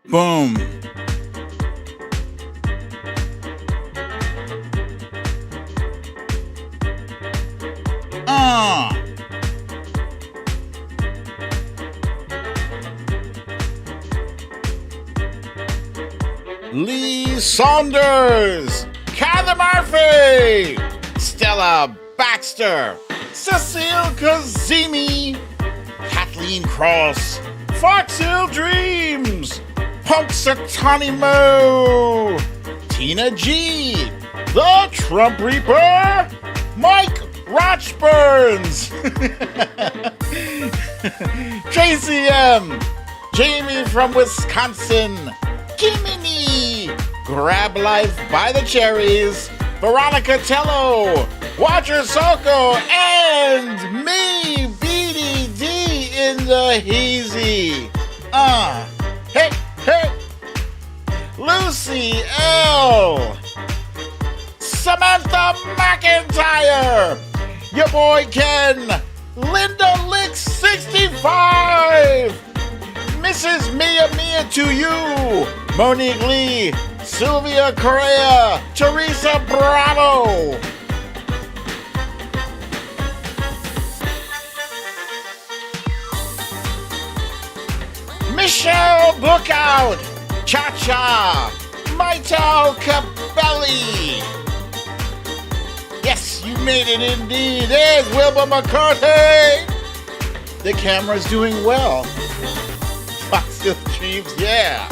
Boom. Ah. Lee Saunders, Kathy Murphy, Stella Baxter, Cecile Kazemi, Kathleen Cross, Fox Hill Dreams, Punxsutawney Mo, Tina G, The Trump Reaper, Mike Rochburns, Tracy M, Jamie from Wisconsin, Jiminy, Grab Life by the Cherries, Veronica Tello, Watcher Soko, and me, BDD in the FAHEEZY. Hey, hey, Lucy L, Samantha McIntyre, your boy Ken, Linda Lick 65, Mrs. Mia to you, Monique Lee, Sylvia Correa, Teresa Bravo, Michelle Bookout, Cha-Cha, Maital Cabelli. Yes, you made it indeed. There's Wilbur McCarthy. The camera's doing well. Fox Hill Dreams, yeah.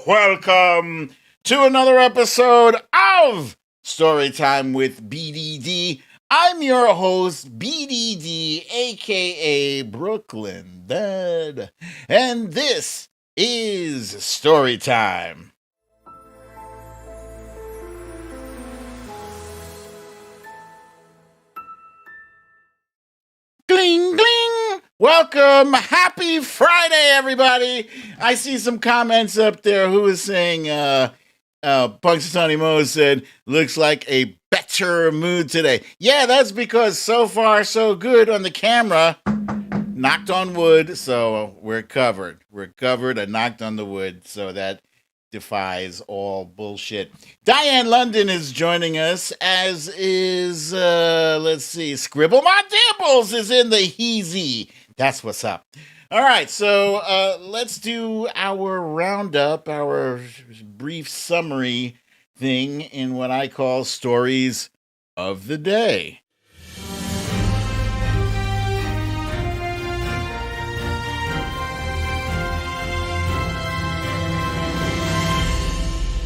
Welcome to another episode of Storytime with BDD. I'm your host, BDD, aka BrooklynDad, and this is Storytime. Gling, gling! Welcome! Happy Friday, everybody! I see some comments up there who is saying, Punxsutawney Mo said, looks like a better mood today. Yeah, that's because so far so good on the camera. Knocked on wood, so we're covered. We're covered. I knocked on the wood, so that defies all bullshit. Diane London is joining us, as is, let's see, Scribble My Dimples is in the FAHEEZY. That's what's up. All right, so let's do our roundup, our brief summary thing in what I call Stories of the Day.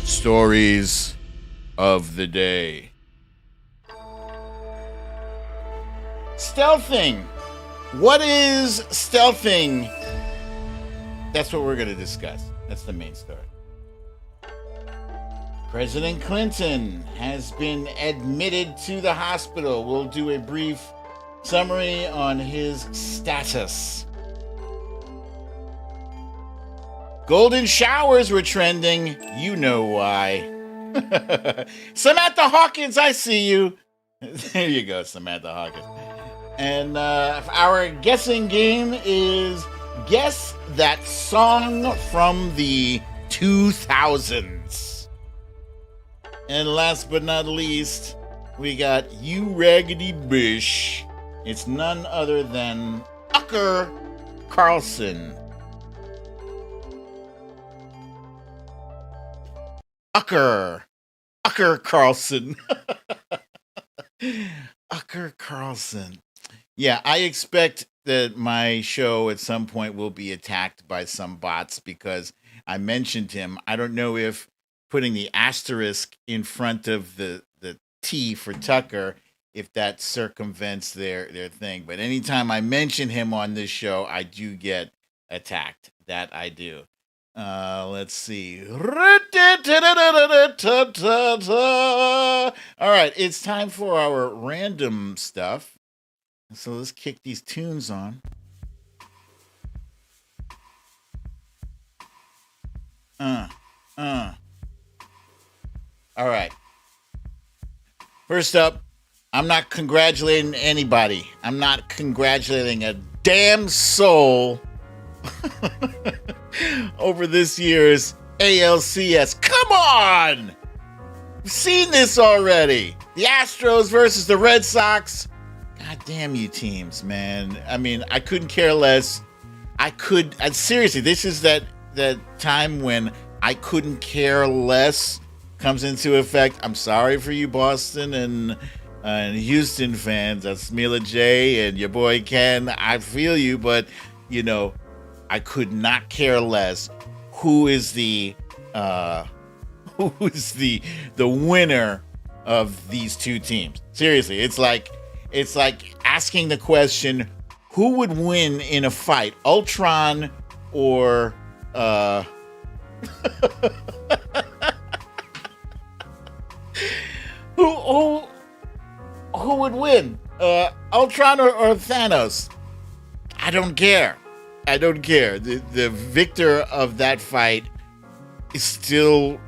Stories of the Day. Stealthing. What is stealthing? That's what we're going to discuss. That's the main story. President Clinton has been admitted to the hospital. We'll do a brief summary on his status. Golden showers were trending. You know why. Samantha Hawkins, I see you. There you go, Samantha Hawkins. And our guessing game is Guess That Song from the 2000s. And last but not least, we got You Raggedy Bish. It's none other than Ucker CARLSON. Ucker CARLSON. Ucker CARLSON. Yeah, I expect that my show at some point will be attacked by some bots because I mentioned him. I don't know if putting the asterisk in front of the T for Tucker, if that circumvents their thing. But anytime I mention him on this show, I do get attacked. That I do. Let's see. All right, it's time for our random stuff. So let's kick these tunes on. Uh, uh. All right. First up, I'm not congratulating anybody. I'm not congratulating a damn soul over this year's ALCS. Come on! We've seen this already. The Astros versus the Red Sox. God damn you teams, man. I mean, I couldn't care less. Seriously, this is that time when I couldn't care less comes into effect. I'm sorry for you Boston and Houston fans. That's Mila J and your boy Ken. I feel you, but you know, I could not care less who is the winner of these two teams. Seriously, it's like asking the question, who would win in a fight, Ultron or who would win, Ultron or Thanos? I don't care. The victor of that fight is still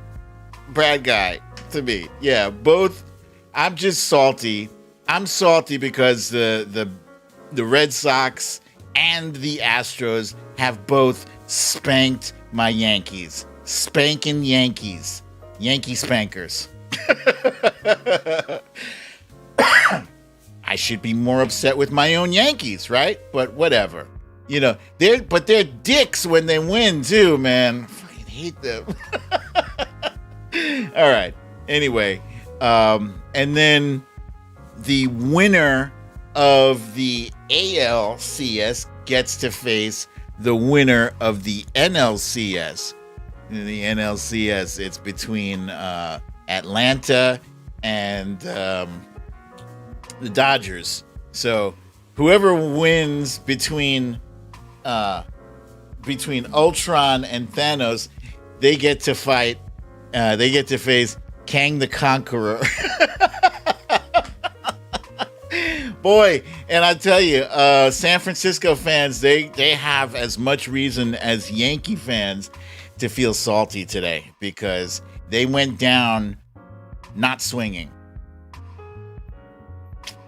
Brad Guy to me. Yeah, both. I'm just salty. I'm salty because the Red Sox and the Astros have both spanked my Yankees. Spanking Yankees. Yankee spankers. I should be more upset with my own Yankees, right? But whatever. You know, they're dicks when they win too, man. I fucking hate them. All right. Anyway, and then the winner of the ALCS gets to face the winner of the NLCS. In the NLCS, it's between Atlanta and the Dodgers. So whoever wins between Ultron and Thanos, they get to fight. They get to face Kang the Conqueror. Boy, and I tell you, San Francisco fans, they have as much reason as Yankee fans to feel salty today because they went down not swinging.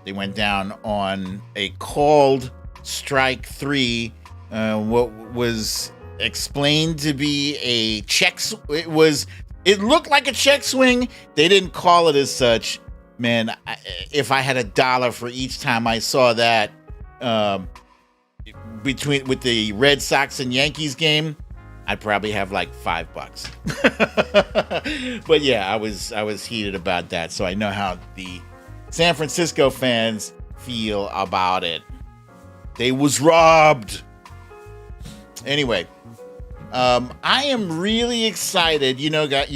They went down on a called strike 3, what was explained to be a check. It looked like a check swing. They didn't call it as such. Man, if I had $1 for each time I saw that with the Red Sox and Yankees game, I'd probably have like $5. But yeah, I was heated about that, so I know how the San Francisco fans feel about it. They was robbed. Anyway, I am really excited. You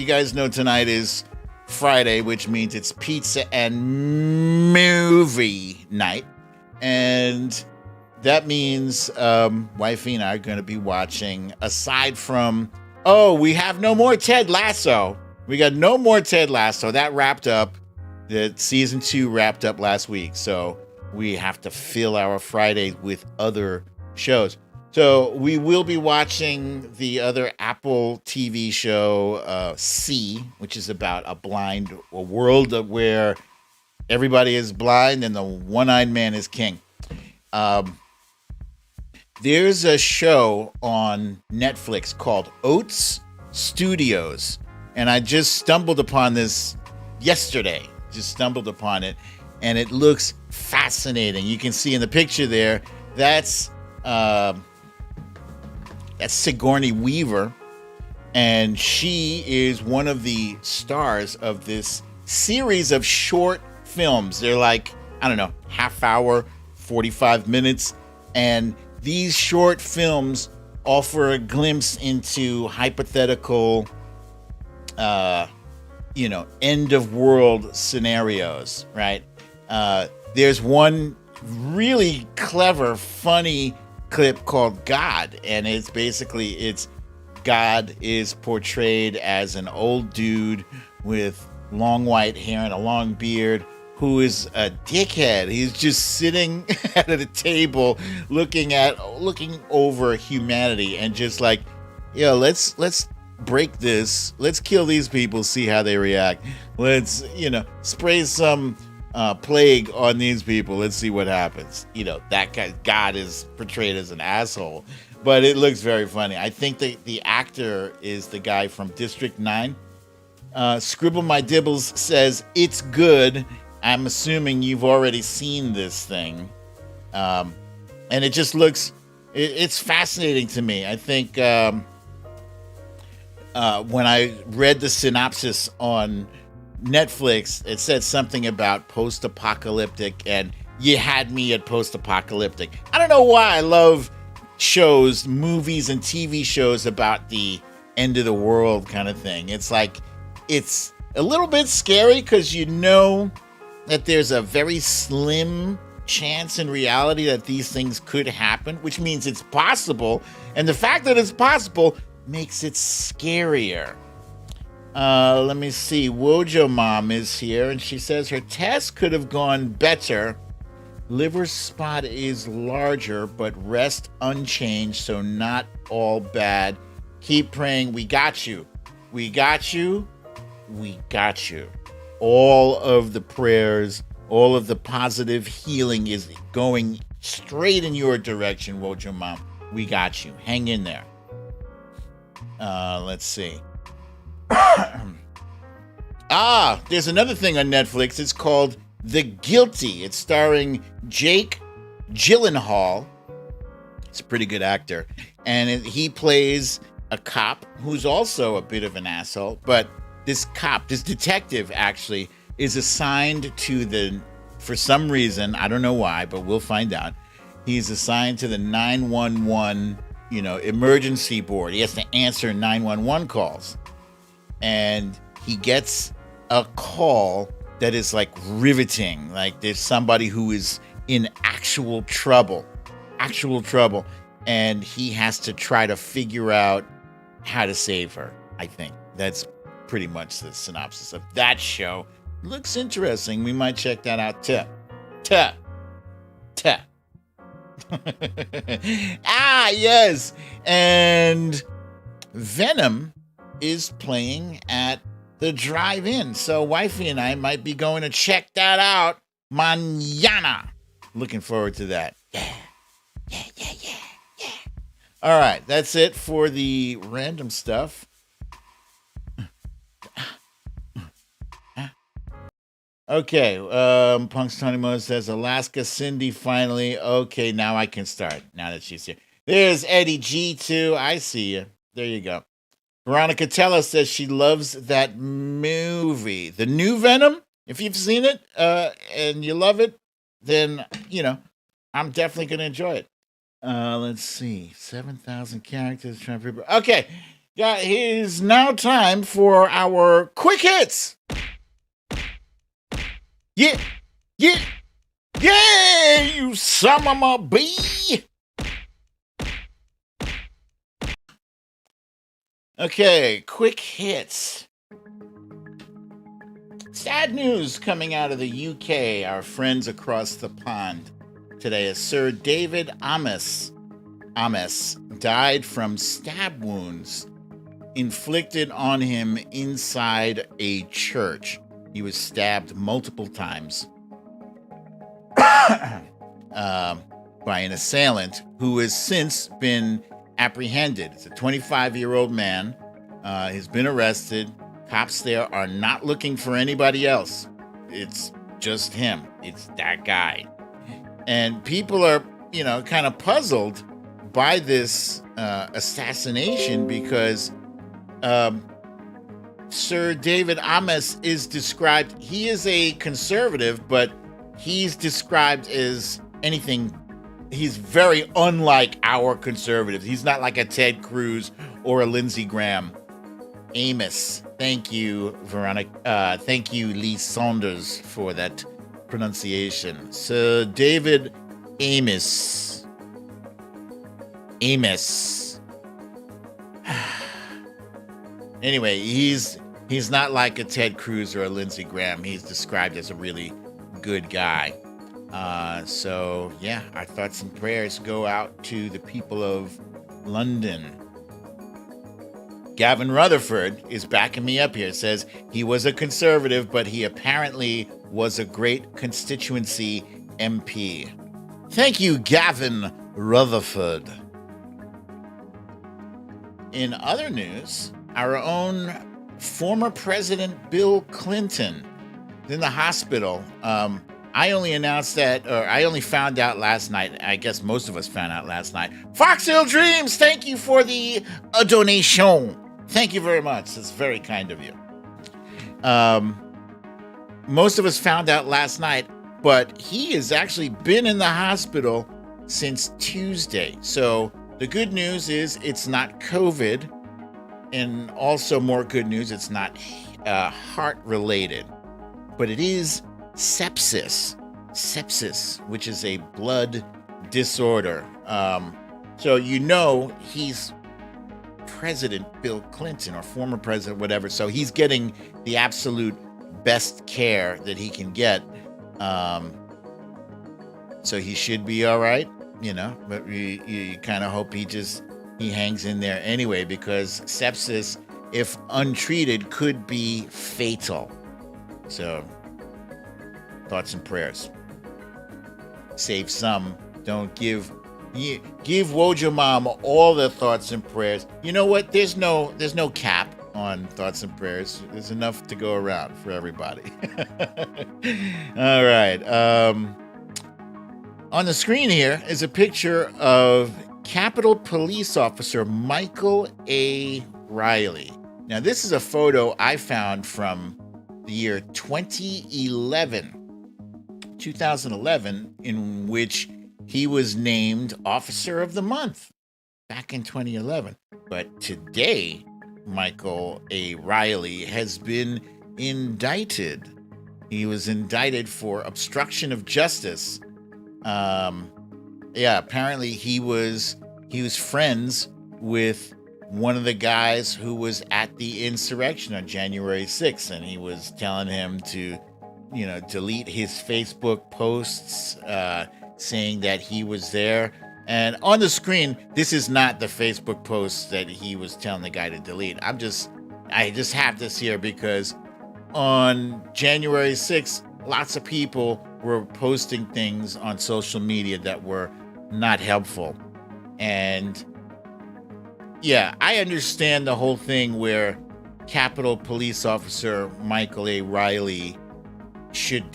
guys know tonight is Friday, which means it's pizza and movie night, and that means wifey and I are going to be watching. Aside from, we have no more Ted Lasso. We got no more Ted Lasso. That wrapped up. The season 2 wrapped up last week, so we have to fill our Fridays with other shows. So we will be watching the other Apple TV show, C, which is about a world where everybody is blind and the one-eyed man is king. There's a show on Netflix called Oats Studios, and I just stumbled upon this yesterday. Just stumbled upon it, and it looks fascinating. You can see in the picture there, that's Sigourney Weaver, and she is one of the stars of this series of short films. They're like, I don't know, half hour, 45 minutes, and these short films offer a glimpse into hypothetical, end of world scenarios, right? There's one really clever, funny clip called God, and it's God is portrayed as an old dude with long white hair and a long beard who is a dickhead. He's just sitting at a table looking over humanity and just like, let's break this. Let's kill these people, see how they react. Let's, spray some plague on these people. Let's see what happens. That guy, God is portrayed as an asshole, but it looks very funny. I think the actor is the guy from District 9. Scribble My Dibbles says, it's good. I'm assuming you've already seen this thing. And it just looks, it's fascinating to me. I think when I read the synopsis on Netflix, it said something about post-apocalyptic, and you had me at post-apocalyptic. I don't know why I love shows, movies, and TV shows about the end of the world kind of thing. It's like, it's a little bit scary because you know that there's a very slim chance in reality that these things could happen, which means it's possible. And the fact that it's possible makes it scarier. Let me see. Wojo Mom is here, and she says her test could have gone better. Liver spot is larger, but rest unchanged, so not all bad. Keep praying. We got you. We got you. We got you. All of the prayers, all of the positive healing is going straight in your direction, Wojo Mom. We got you. Hang in there. Let's see. There's another thing on Netflix. It's called The Guilty. It's starring Jake Gyllenhaal. He's a pretty good actor. And he plays a cop who's also a bit of an asshole. But this detective actually is assigned to for some reason, I don't know why, but we'll find out. He's assigned to the 911, emergency board. He has to answer 911 calls. And he gets a call that is like riveting. Like there's somebody who is in actual trouble. And he has to try to figure out how to save her, I think. That's pretty much the synopsis of that show. Looks interesting. We might check that out too. Yes. And Venom is playing at the drive-in. So wifey and I might be going to check that out mañana. Looking forward to that. Yeah. All right. That's it for the random stuff. Okay, Punxsutawney Mo says, Alaska Cindy finally. Okay, now I can start, now that she's here. There's Eddie G, too. I see you. There you go. Veronica Tello says she loves that movie. The new Venom, if you've seen it and you love it, then, I'm definitely going to enjoy it. Let's see. 7,000 characters. Okay, here's now time for our quick hits. Yeah, you son of a bee. Okay, quick hits. Sad news coming out of the UK, our friends across the pond today, is Sir David Ames died from stab wounds inflicted on him inside a church. He was stabbed multiple times by an assailant who has since been apprehended. It's a 25-year-old man. He's been arrested. Cops there are not looking for anybody else. It's just him. It's that guy. And people are, kind of puzzled by this assassination because Sir David Ames is described, he is a conservative, but he's described as anything. He's very unlike our conservatives. He's not like a Ted Cruz or a Lindsey Graham. Amos. Thank you, Veronica. Thank you, Lee Saunders, for that pronunciation. Sir David Amos. Anyway, he's not like a Ted Cruz or a Lindsey Graham. He's described as a really good guy. So, yeah, our thoughts and prayers go out to the people of London. Gavin Rutherford is backing me up here. Says he was a conservative, but he apparently was a great constituency MP. Thank you, Gavin Rutherford. In other news, our own former President Bill Clinton is in the hospital. I only found out last night. I guess most of us found out last night. Fox Hill Dreams, thank you for the donation. Thank you very much. It's very kind of you. Most of us found out last night, but he has actually been in the hospital since Tuesday. So the good news is it's not COVID, and also more good news, it's not heart-related, but it is sepsis, which is a blood disorder. So he's President Bill Clinton, or former president, whatever. So he's getting the absolute best care that he can get. So he should be all right, but you kind of hope he hangs in there anyway, because sepsis, if untreated, could be fatal. So thoughts and prayers. Save some. Don't give Wojo Mom all the thoughts and prayers. You know what? There's no cap on thoughts and prayers. There's enough to go around for everybody. All right. On the screen here is a picture of Capitol Police Officer Michael A. Riley. Now, this is a photo I found from the year 2011, in which he was named Officer of the Month back in 2011. But today, Michael A. Riley has been indicted. He was indicted for obstruction of justice. Apparently he was friends with one of the guys who was at the insurrection on January 6th, and he was telling him to, delete his Facebook posts, saying that he was there. And on the screen, this is not the Facebook post that he was telling the guy to delete. I just have this here because on January 6th, lots of people were posting things on social media that were not helpful. And yeah, I understand the whole thing where Capitol Police Officer Michael A. Riley should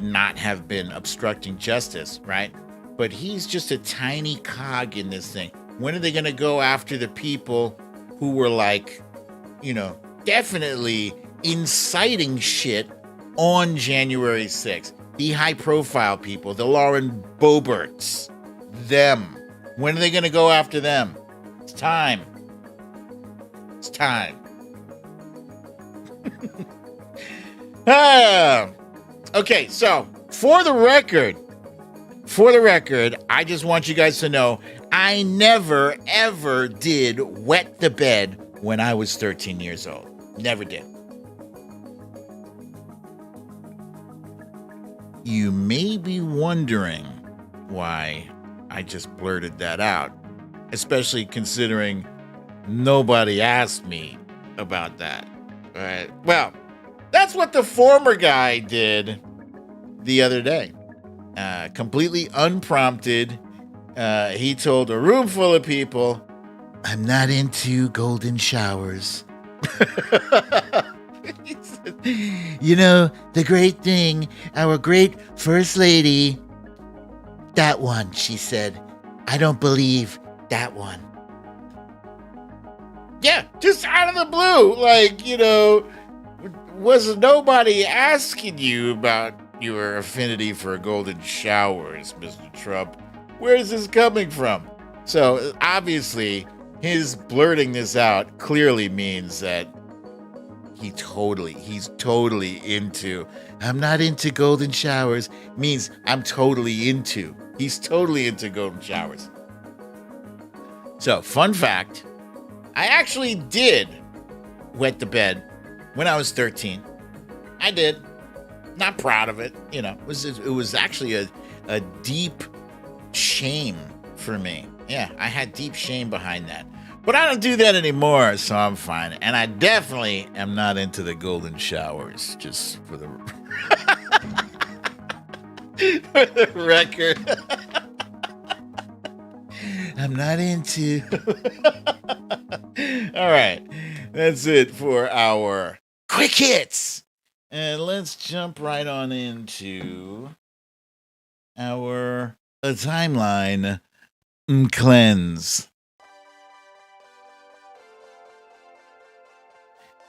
not have been obstructing justice, right? But he's just a tiny cog in this thing. When are they going to go after the people who were definitely inciting shit on January 6th? The high-profile people, the Lauren Boeberts, them. When are they going to go after them? It's time. It's time. Okay, so for the record, I just want you guys to know I never, ever did wet the bed when I was 13 years old. Never did. You may be wondering why I just blurted that out, especially considering nobody asked me about that. All right. Well, that's what the former guy did the other day. Completely unprompted. He told a room full of people, "I'm not into golden showers." The great thing, our great First Lady, that one, she said, "I don't believe that one." Yeah, just out of the blue. Was nobody asking you about your affinity for golden showers, Mr. Trump? Where is this coming from? So obviously, his blurting this out clearly means that he's totally into, "I'm not into golden showers," means he's totally into golden showers. So, fun fact, I actually did wet the bed when I was 13. I did. Not proud of it. It was actually a deep shame for me. Yeah, I had deep shame behind that. But I don't do that anymore, so I'm fine. And I definitely am not into the golden showers, just for the, for the record. I'm not into. All right. That's it for our quick hits. And let's jump right on into our timeline cleanse.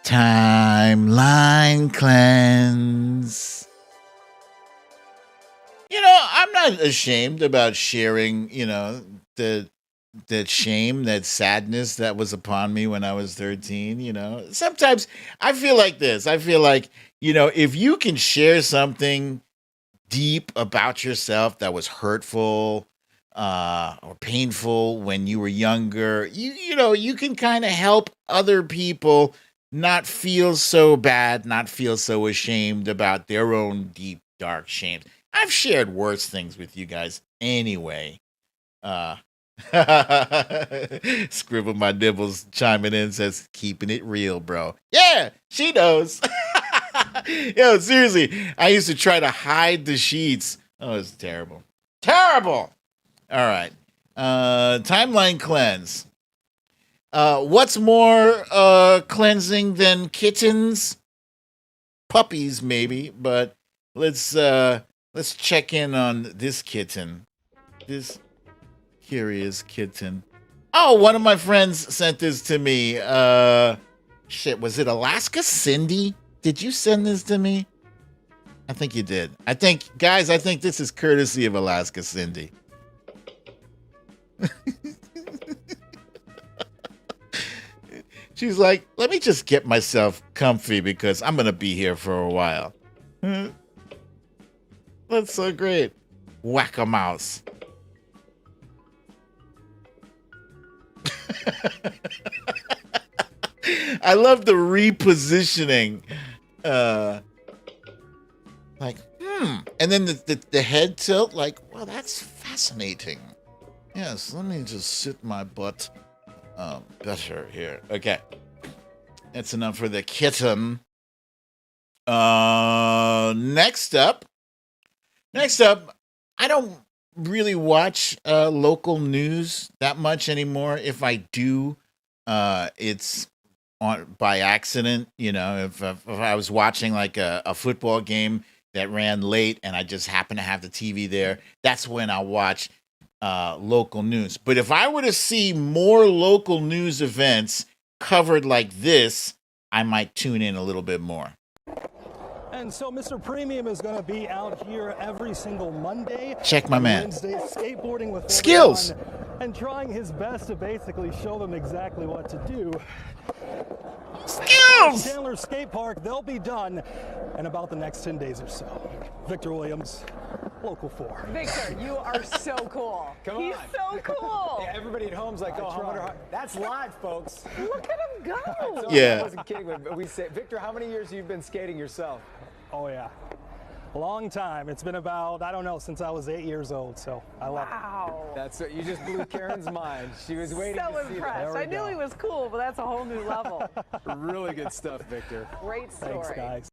Timeline cleanse. You know, I'm not ashamed about sharing, that shame, that sadness that was upon me when I was 13, Sometimes I feel like this. I feel like, if you can share something deep about yourself that was hurtful or painful when you were younger, you can kind of help other people not feel so bad, not feel so ashamed about their own deep, dark shames. I've shared worse things with you guys anyway. Scribble my nibbles chiming in says, keeping it real, bro. Yeah, she knows. Yo, seriously, I used to try to hide the sheets. Oh, it's terrible. Terrible. All right. Timeline cleanse. What's more cleansing than kittens? Puppies, maybe, but let's check in on this kitten. This curious kitten. Oh, one of my friends sent this to me. Shit, was it Alaska Cindy? Did you send this to me? I think you did. I think this is courtesy of Alaska Cindy. She's like, let me just get myself comfy because I'm going to be here for a while. That's so great. Whack-a-mouse. I love the repositioning. And then the head tilt, like, well, that's fascinating. Yes, let me just sit my butt better here. Okay. That's enough for the kitten. Next up, I don't really watch local news that much anymore. If I do, it's on by accident. If I was watching like a football game that ran late and I just happen to have the TV there, that's when I'll watch local news. But if I were to see more local news events covered like this, I might tune in a little bit more. And so Mr. Premium is going to be out here every single Monday. Check my man. Wednesday, skateboarding with skills and trying his best to basically show them exactly what to do. Skills! Chandler Skate Park, they'll be done in about the next 10 days or so. Victor Williams, Local 4. Victor, you are so cool. He's so cool. Yeah, everybody at home's like, oh, I wonder how. That's live, folks. Look at him go. I wasn't kidding. But we say, Victor, how many years have you been skating yourself? Oh, yeah. A long time. It's been about, I don't know, since I was 8 years old, so I love it. Wow. That's what you just blew Karen's mind. She was waiting So to see impressed. that. I knew he was cool, but that's a whole new level. Really good stuff, Victor. Great story. Thanks, guys.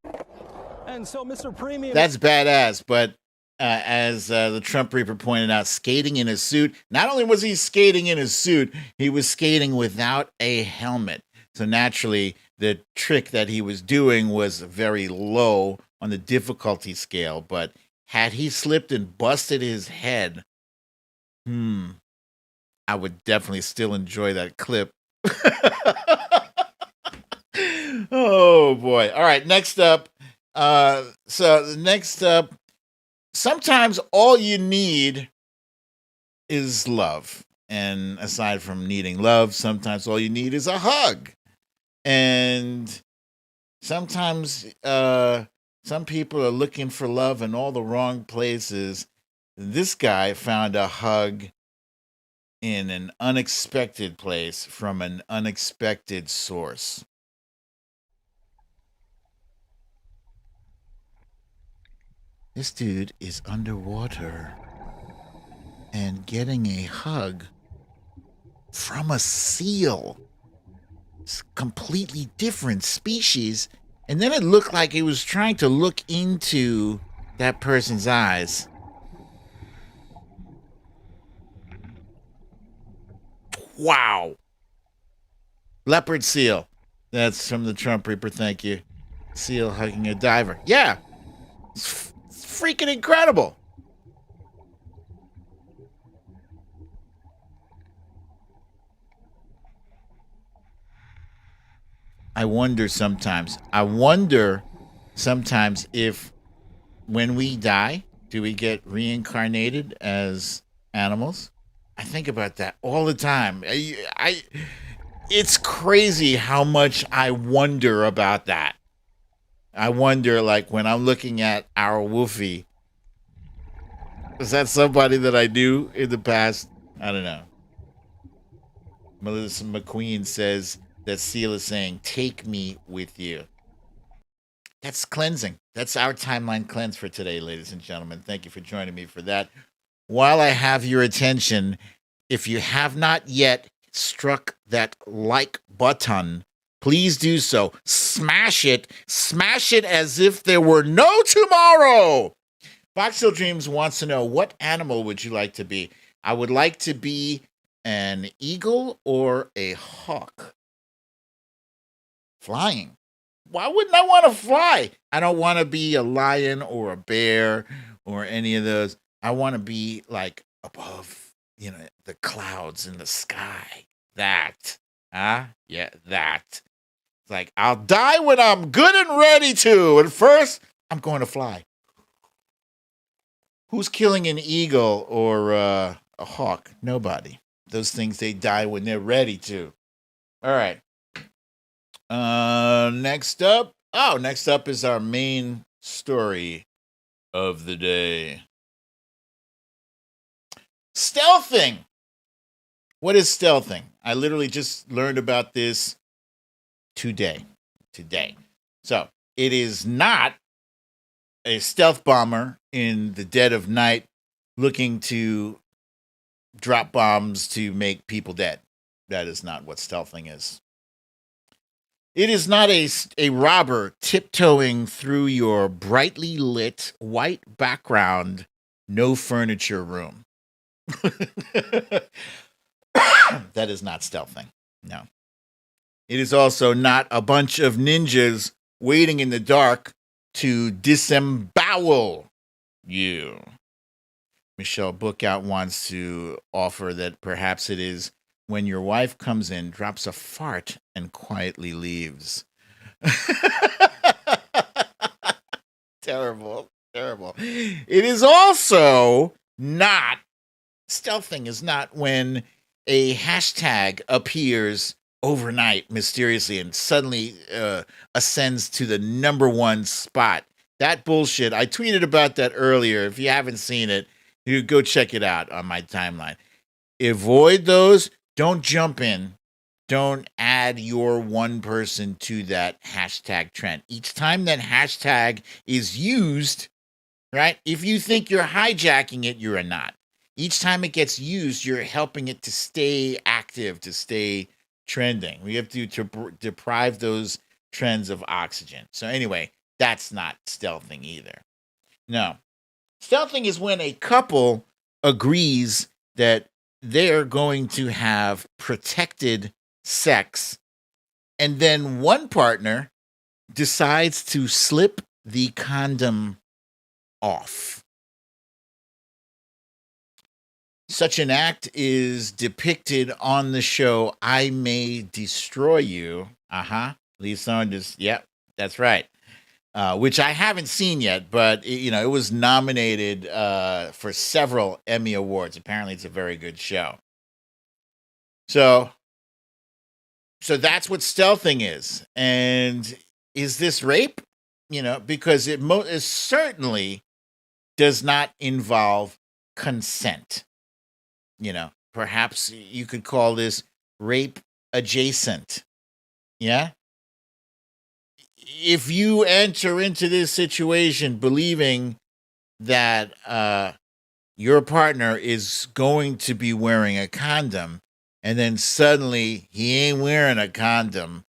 And so, Mr. Premium. That's badass, but as the Trump Reaper pointed out, skating in a suit. Not only was he skating in a suit, he was skating without a helmet. So naturally, the trick that he was doing was very low on the difficulty scale. But had he slipped and busted his head, I would definitely still enjoy that clip. Oh boy! All right, next up. Sometimes all you need is love. And aside from needing love, sometimes all you need is a hug. And sometimes some people are looking for love in all the wrong places. This guy found a hug in an unexpected place from an unexpected source. This dude is underwater and getting a hug from a seal. It's completely different species. And then it looked like it was trying to look into that person's eyes. Wow. Leopard seal. That's from the Trump Reaper. Thank you. Seal hugging a diver. Yeah. It's freaking incredible. I wonder sometimes if when we die, do we get reincarnated as animals? I think about that all the time. It's crazy how much I wonder about that. I wonder, like, when I'm looking at our Wolfie, is that somebody that I knew in the past? I don't know. Melissa McQueen says that Seal is saying, take me with you. That's cleansing. That's our timeline cleanse for today, ladies and gentlemen. Thank you for joining me for that. While I have your attention, if you have not yet struck that like button, please do so. Smash it. Smash it as if there were no tomorrow. Foxhill Dreams wants to know, what animal would you like to be? I would like to be an eagle or a hawk. Flying. Why wouldn't I want to fly? I don't want to be a lion or a bear or any of those. I want to be like above, the clouds in the sky. That. Yeah, that. It's like, I'll die when I'm good and ready to. And first, I'm going to fly. Who's killing an eagle or a hawk? Nobody. Those things, they die when they're ready to. All right. Next up is our main story of the day. Stealthing. What is stealthing? I literally just learned about this today. So, it is not a stealth bomber in the dead of night looking to drop bombs to make people dead. That is not what stealthing is. It is not a robber tiptoeing through your brightly lit white background, no furniture room. That is not stealthing. No. It is also not a bunch of ninjas waiting in the dark to disembowel you. Michelle Bookout wants to offer that perhaps it is when your wife comes in, drops a fart, and quietly leaves. Terrible. It is also not, stealthing is not when a hashtag appears overnight mysteriously and suddenly ascends to the #1 spot. That bullshit, I tweeted about that earlier. If you haven't seen it, you go check it out on my timeline. Avoid those. Don't jump in. Don't add your one person to that hashtag trend. Each time that hashtag is used, right? If you think you're hijacking it, you're not. Each time it gets used, you're helping it to stay active, to stay trending. We have to deprive those trends of oxygen. So anyway, that's not stealthing either. No. Stealthing is when a couple agrees that they're going to have protected sex, and then one partner decides to slip the condom off. Such an act is depicted on the show I May Destroy You. Lee Saunders. Yep, that's right. Which I haven't seen yet, but it was nominated for several Emmy Awards. Apparently, it's a very good show. So that's what stealthing is. And is this rape? Because it certainly does not involve consent. Perhaps you could call this rape adjacent. Yeah? If you enter into this situation believing that your partner is going to be wearing a condom, and then suddenly he ain't wearing a condom,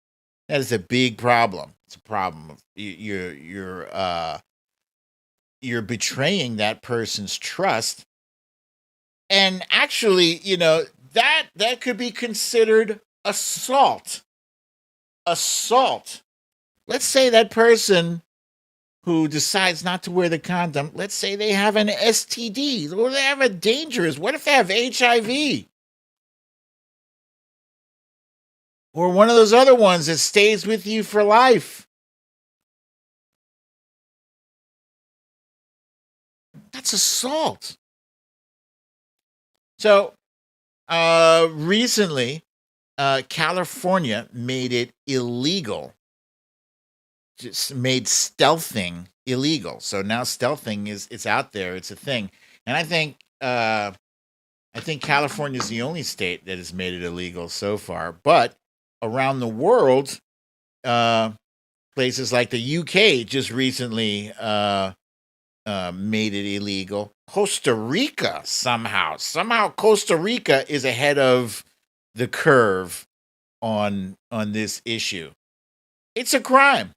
that is a big problem. It's a problem. You're betraying that person's trust, and actually, that could be considered assault. Assault. Let's say that person who decides not to wear the condom, let's say they have an STD, or they have a dangerous, what if they have HIV? Or one of those other ones that stays with you for life. That's assault. So, recently, California made it illegal. Just made stealthing illegal. So now stealthing it's out there. It's a thing. And I think California is the only state that has made it illegal so far. But around the world, places like the UK just recently made it illegal. Costa Rica somehow Costa Rica is ahead of the curve on this issue. It's a crime.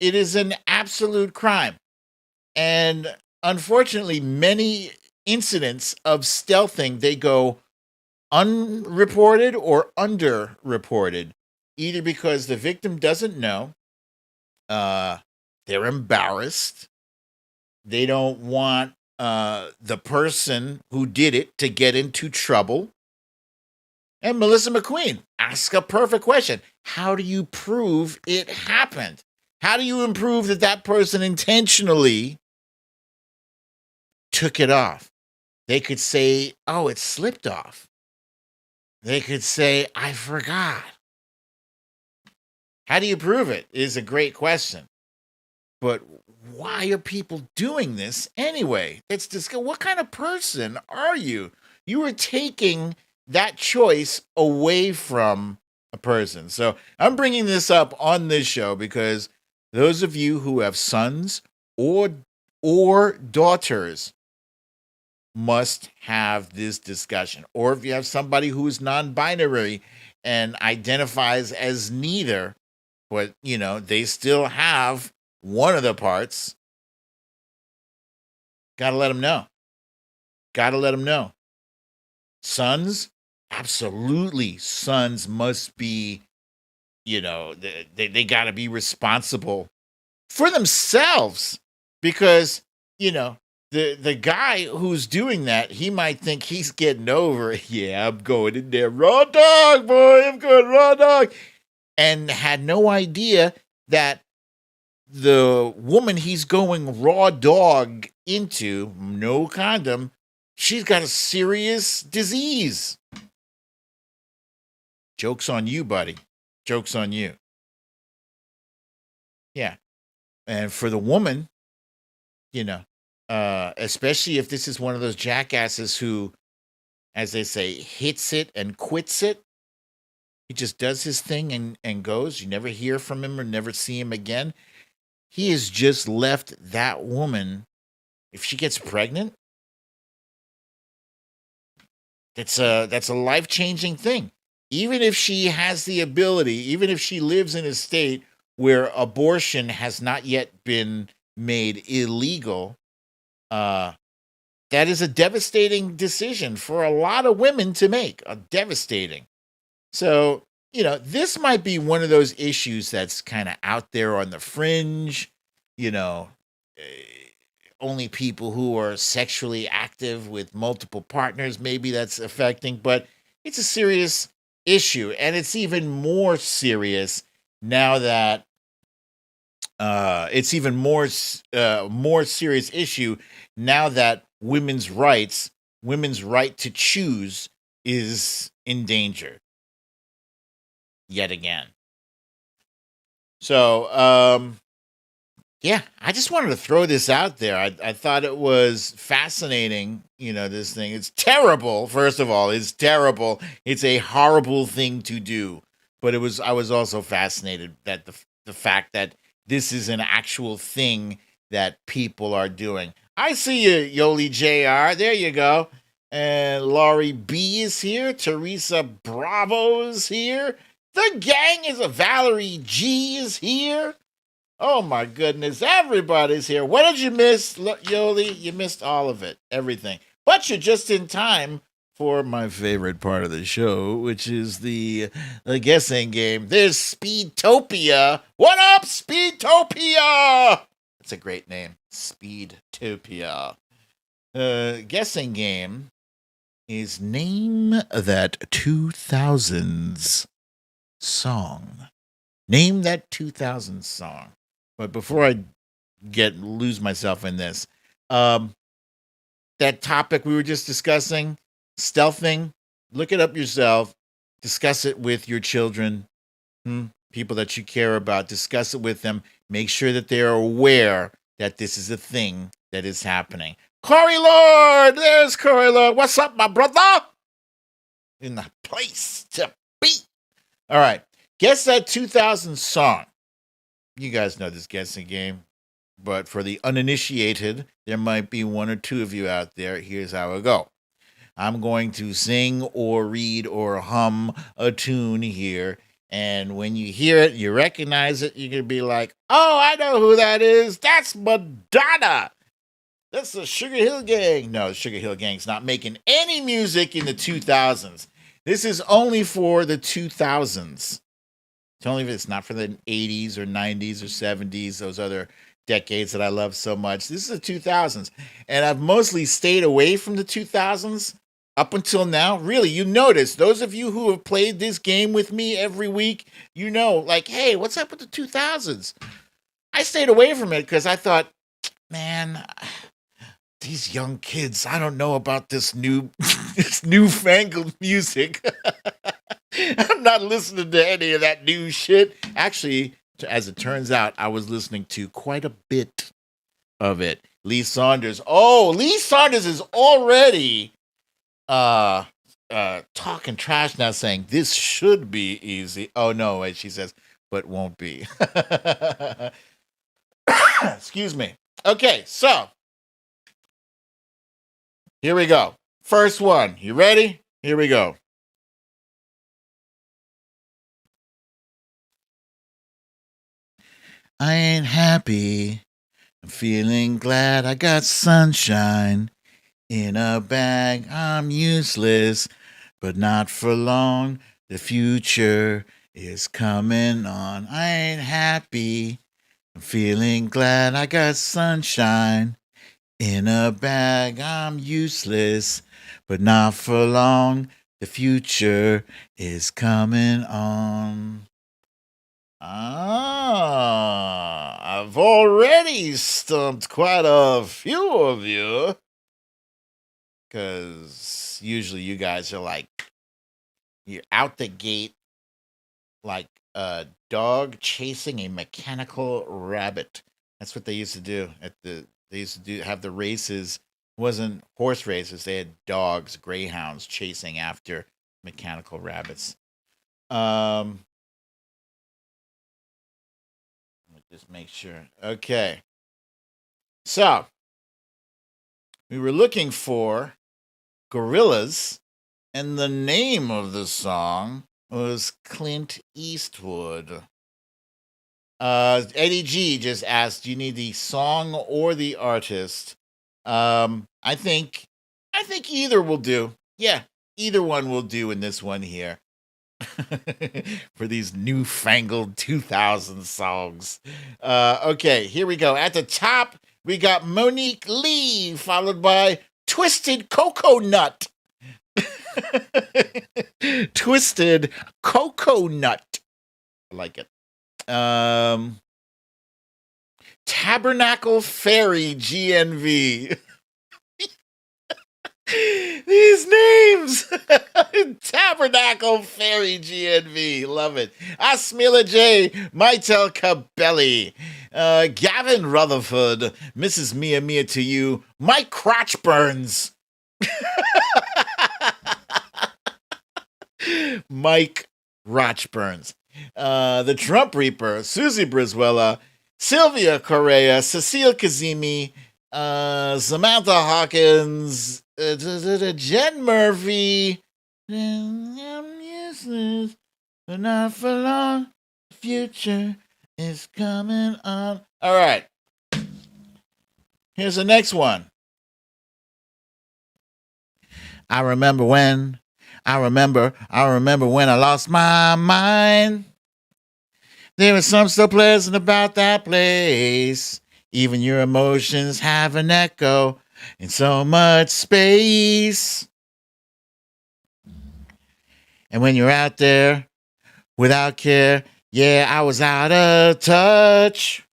It is an absolute crime. And unfortunately, many incidents of stealthing, they go unreported or underreported, either because the victim doesn't know, they're embarrassed, they don't want the person who did it to get into trouble. And Melissa McQueen asks a perfect question. How do you prove it happened? How do you prove that person intentionally took it off? They could say, oh, it slipped off. They could say, I forgot. How do you prove it is a great question. But why are people doing this anyway? It's just, what kind of person are you? You are taking that choice away from a person. So I'm bringing this up on this show because those of you who have sons or daughters must have this discussion. Or if you have somebody who is non-binary and identifies as neither, but they still have one of the parts, gotta let them know. Gotta let them know. Sons, absolutely. Sons must be, they gotta be responsible for themselves, because, the guy who's doing that, he might think he's getting over it. Yeah, I'm going in there, raw dog, boy, I'm going raw dog. And had no idea that the woman he's going raw dog into, no condom, she's got a serious disease. Joke's on you, buddy. Joke's on you. Yeah. And for the woman, especially if this is one of those jackasses who, as they say, hits it and quits it. He just does his thing and goes. You never hear from him or never see him again. He has just left that woman. If she gets pregnant, that's a life-changing thing. Even if she has the ability, even if she lives in a state where abortion has not yet been made illegal, that is a devastating decision for a lot of women to make. Devastating. So, this might be one of those issues that's kind of out there on the fringe. Only people who are sexually active with multiple partners, maybe that's affecting, but it's a serious issue. And it's even more serious now that it's even more serious issue now that women's right to choose is endangered yet again. So, yeah, I just wanted to throw this out there. I thought it was fascinating, this thing. It's terrible, first of all. It's terrible. It's a horrible thing to do. But I was also fascinated that the fact that this is an actual thing that people are doing. I see you, Yoli JR. There you go. And Laurie B is here. Teresa Bravo is here. The gang is Valerie G is here. Oh my goodness, everybody's here. What did you miss, Yoli? You missed all of it, everything. But you're just in time for my favorite part of the show, which is the guessing game. There's Speedtopia. What up, Speedtopia? That's a great name, Speedtopia. Guessing game is name that 2000s song. Name that 2000s song. But before I lose myself in this, that topic we were just discussing, stealthing, look it up yourself, discuss it with your children, people that you care about, discuss it with them, make sure that they are aware that this is a thing that is happening. Corey Lord! There's Corey Lord. What's up, my brother? In the place to be. All right. Guess that 2000 song. You guys know this guessing game. But for the uninitiated, there might be one or two of you out there. Here's how it go. I'm going to sing or read or hum a tune here. And when you hear it, you recognize it, you're going to be like, oh, I know who that is. That's Madonna. That's the Sugar Hill Gang. No, the Sugar Hill Gang's not making any music in the 2000s. This is only for the 2000s. It's only if it's not for the 80s or 90s or 70s, those other decades that I love so much. This is the 2000s. And I've mostly stayed away from the 2000s up until now. Really, you notice, those of you who have played this game with me every week, you know, like, hey, what's up with the 2000s? I stayed away from it because I thought, man, these young kids, I don't know about this newfangled music. I'm not listening to any of that new shit. Actually, as it turns out, I was listening to quite a bit of it. Lee Saunders. Oh, Lee Saunders is already talking trash now, saying this should be easy. Oh, no, wait, she says, but won't be. Excuse me. Okay, so here we go. First one. You ready? Here we go. I ain't happy. I'm feeling glad I got sunshine in a bag. I'm useless, but not for long. The future is coming on. I ain't happy. I'm feeling glad I got sunshine in a bag. I'm useless, but not for long. The future is coming on. I've already stumped quite a few of you. Because usually you guys are like, you're out the gate like a dog chasing a mechanical rabbit. That's what they used to do they used to have the races. It wasn't horse races. They had dogs, greyhounds chasing after mechanical rabbits. Let me just make sure. Okay. So, we were looking for Gorillas, and the name of the song was Clint Eastwood. Eddie G just asked, do you need the song or the artist? I think either will do. Yeah, either one will do in this one here. For these newfangled 2000 songs. Okay, here we go. At the top, we got Monique Lee, followed by Twisted Coconut. Twisted Coconut. I like it. Tabernacle Fairy GNV. These names. Tabernacle Fairy GNV. Love it. Asmila J. Maitel Cabelli. Gavin Rutherford. Mrs. Mia Mia to you. Mike Crotchburns. Mike Rochburns. The Trump Reaper. Susie Brizuela. Sylvia Correa. Cecile Kazemi. Samantha Hawkins, Jen Murphy. I'm useless, but not for long. The future is coming on. All right. Here's the next one. I remember when I remember when I lost my mind. There was something so pleasant about that place. Even your emotions have an echo in so much space. And when you're out there without care, yeah, I was out of touch.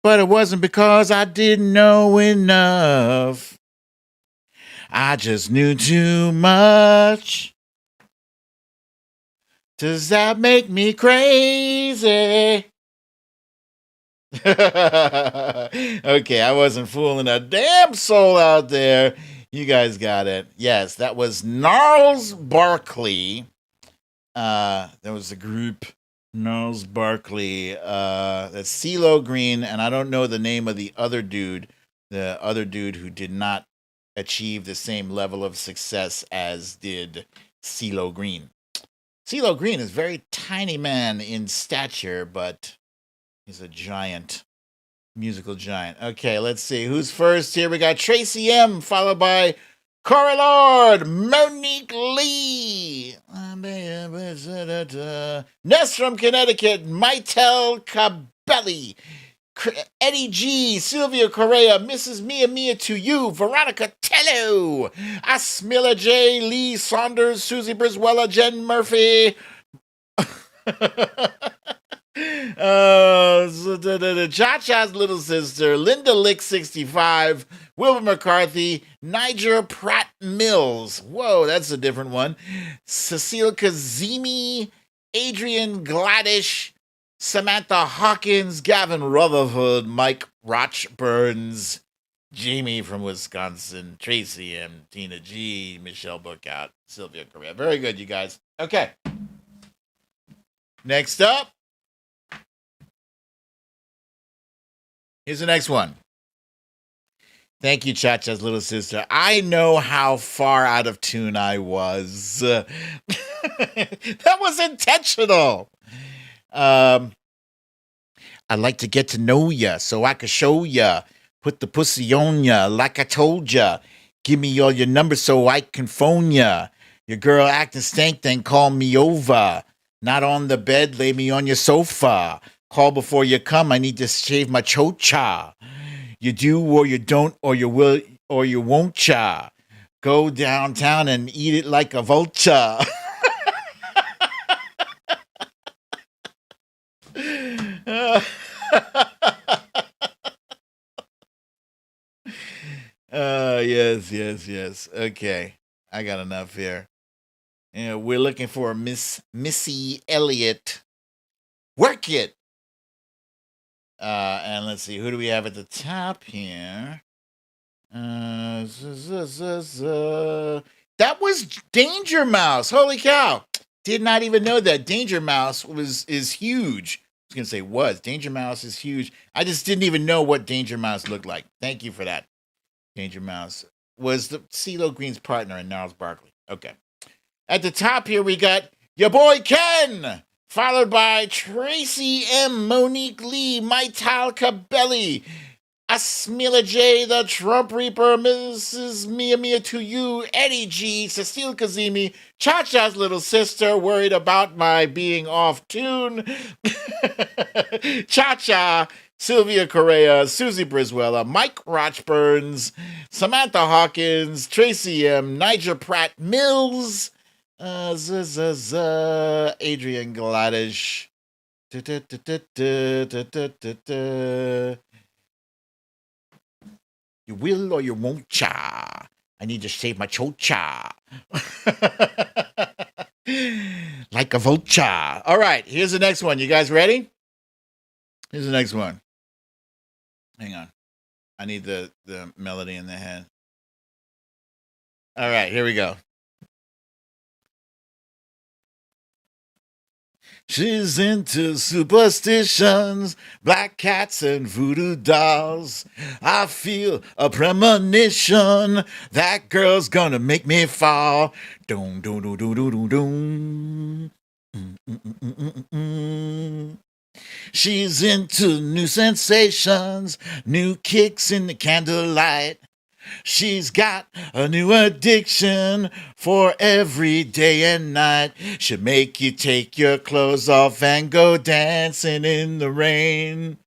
But it wasn't because I didn't know enough. I just knew too much. Does that make me crazy? Okay, I wasn't fooling a damn soul out there. You guys got it. Yes, that was Gnarls Barkley. There was the group Gnarls Barkley. That's CeeLo Green, and I don't know the name of the other dude who did not achieve the same level of success as did CeeLo Green. CeeLo Green is a very tiny man in stature, but he's a giant, musical giant. Okay, let's see. Who's first here? We got Tracy M, followed by Corey Lord, Monique Lee, Ness from Connecticut, Maitel Cabelli, Eddie G, Sylvia Correa, Mrs. Mia Mia to you, Veronica Tello, Asmila J, Lee Saunders, Susie Briswella, Jen Murphy, Cha-Cha's little sister, Linda Lick 65, Wilbur McCarthy, Niger Pratt Mills. Whoa, that's a different one. Cecile Kazemi, Adrian Gladish, Samantha Hawkins, Gavin Rutherford, Mike Rochburns, Jamie from Wisconsin, Tracy M, Tina G, Michelle Bookout, Sylvia Correa. Very good, you guys. Okay. Next up. Here's the next one. Thank you, Cha-Cha's little sister. I know how far out of tune I was. That was intentional. I'd like to get to know ya so I could show ya. Put the pussy on ya like I told ya. Give me all your numbers so I can phone ya. Your girl acting stank, then call me over. Not on the bed, lay me on your sofa. Call before you come, I need to shave my chocha. You do or you don't, or you will or you won't cha. Go downtown and eat it like a vulture. Yes. Okay, I got enough here. Yeah, we're looking for Missy Elliott. Work it. And let's see, who do we have at the top here? That was Danger Mouse. Holy cow! Did not even know that Danger Mouse is huge. I was gonna say was. Danger Mouse is huge. I just didn't even know what Danger Mouse looked like. Thank you for that. Danger Mouse was the CeeLo Green's partner in Gnarls Barkley. Okay. At the top here, we got your boy Ken, followed by Tracy M, Monique Lee, Maital Cabelli, Asmila J, the Trump Reaper, Mrs. Mia Mia to you, Eddie G, Cecile Kazemi, Cha-Cha's little sister, worried about my being off tune, Cha-Cha, Sylvia Correa, Susie Briswella, Mike Rochburns, Samantha Hawkins, Tracy M, Niger Pratt Mills, Adrian Gladish. You will or you won't cha. I need to shave my chocha. Like a vulture. All right, here's the next one. You guys ready? Here's the next one. Hang on. I need the melody in the head. All right, here we go. She's into superstitions, black cats and voodoo dolls. I feel a premonition that girl's gonna make me fall. Doom, doom, doom, doom, doom, doom. She's into new sensations, new kicks in the candlelight. She's got a new addiction for every day and night. She'll make you take your clothes off and go dancing in the rain.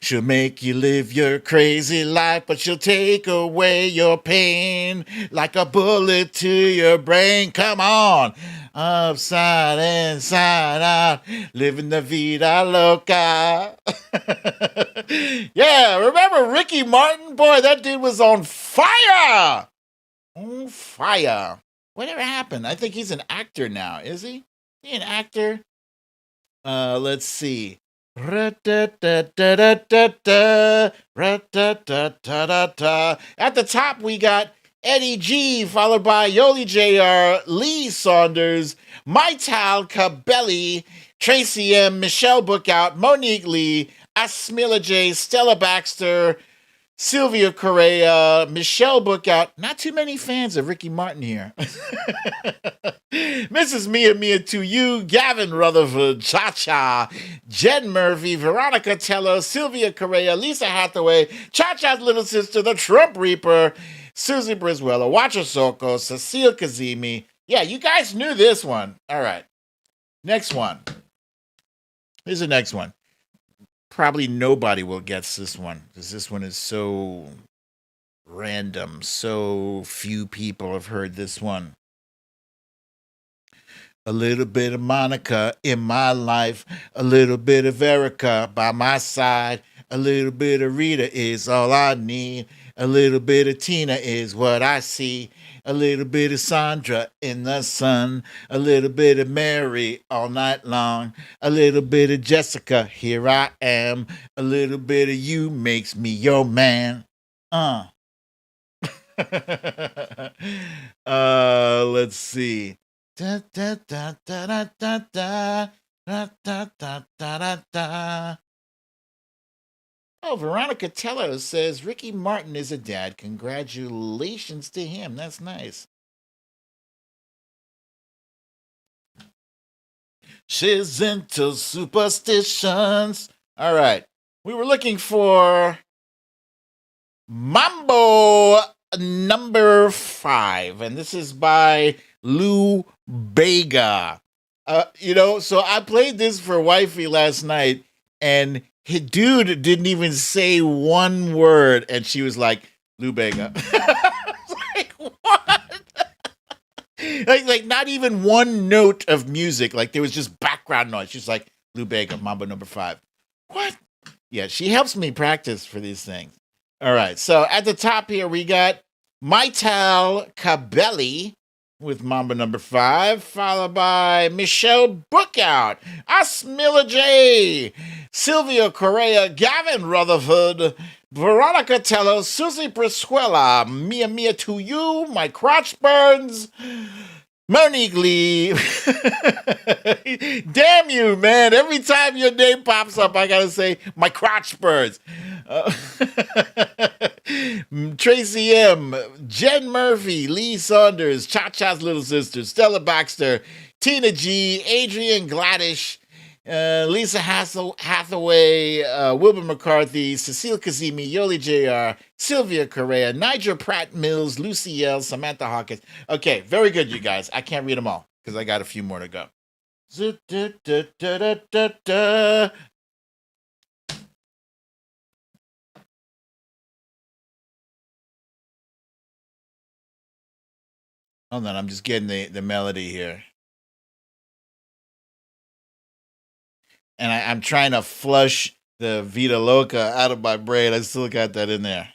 She'll make you live your crazy life, but she'll take away your pain like a bullet to your brain. Come on! Upside, inside out, living the vida loca. Yeah, remember Ricky Martin? Boy, that dude was on fire! On fire. Whatever happened? I think he's an actor now, is he? Is he an actor? Let's see. At the top, we got Eddie G, followed by Yoli Jr., Lee Saunders, Maital Cabelli, Tracy M, Michelle Bookout, Monique Lee, Asmila J, Stella Baxter, Sylvia Correa, Michelle Bookout. Not too many fans of Ricky Martin here. Mrs. Mia to you, Gavin Rutherford, Cha-Cha, Jen Murphy, Veronica Tello, Sylvia Correa, Lisa Hathaway, Cha-Cha's little sister, the Trump Reaper, Susie Brizuela, Watcher Soko, Cecile Kazemi. Yeah, you guys knew this one. All right. Next one. Here's the next one. Probably nobody will guess this one because this one is so random. So few people have heard this one. A little bit of Monica in my life, a little bit of Erica by my side, a little bit of Rita is all I need, a little bit of Tina is what I see, a little bit of Sandra in the sun, a little bit of Mary all night long, a little bit of Jessica, here I am, a little bit of you makes me your man. Let's see. Da, da, da, da, da, da, da, da, da, da, da, da. Oh, Veronica Tello says Ricky Martin is a dad. Congratulations to him. That's nice. She's into superstitions. All right. We were looking for Mambo number 5, and this is by Lou Bega. So I played this for wifey last night, and his dude didn't even say one word, and she was like, Lou Bega. Like, what? like not even one note of music. Like, there was just background noise. She's like, Lou Bega, Mambo number 5. What? Yeah, she helps me practice for these things. All right, so at the top here, we got Maital Cabelli with Mambo number 5, followed by Michelle Bookout, Asmila J, Sylvia Correa, Gavin Rutherford, Veronica Tello, Susie Brizuela, Mia to you, my crotch burns, Monique Lee. Damn you, man. Every time your name pops up, I gotta say, my crotch burns. Tracy M, Jen Murphy, Lee Saunders, Cha-Cha's little sister, Stella Baxter, Tina G, Adrian Gladish, Lisa Hathaway, Wilbur McCarthy, Cecile Kazemi, Yoli Jr., Sylvia Correa, Nigel Pratt Mills, Lucy L, Samantha Hawkins. Okay, very good, you guys. I can't read them all because I got a few more to go. Hold on, I'm just getting the melody here. And I'm trying to flush the Vida Loca out of my brain. I still got that in there.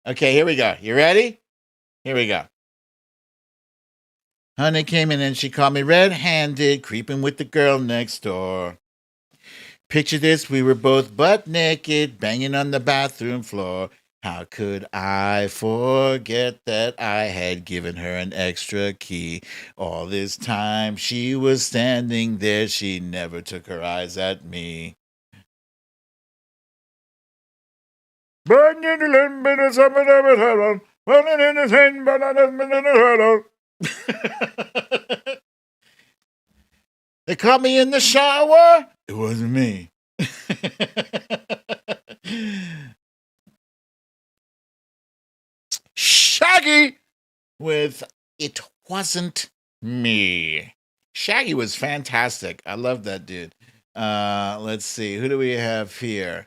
Okay, here we go. You ready? Here we go. Honey came in and she caught me red-handed, creeping with the girl next door. Picture this, we were both butt naked, banging on the bathroom floor. How could I forget that I had given her an extra key? All this time she was standing there, she never took her eyes at me. They caught me in the shower. It wasn't me. Shaggy with It Wasn't Me. Shaggy was fantastic. I love that dude. Let's see. Who do we have here?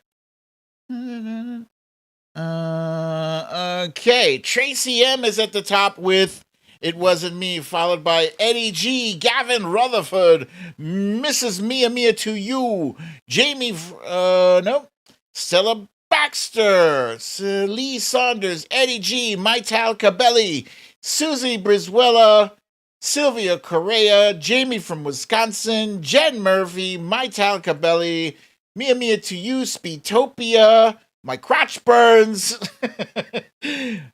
Okay. Tracy M is at the top with It Wasn't Me, followed by Eddie G, Gavin Rutherford, Mrs. Mia Mia to You, Jamie, nope, Stella Baxter, Lee Saunders, Eddie G, Maital Cabelli, Susie Brizuela, Sylvia Correa, Jamie from Wisconsin, Jen Murphy, Maital Cabelli, Mia Mia to You, Speedtopia, My Crotch Burns,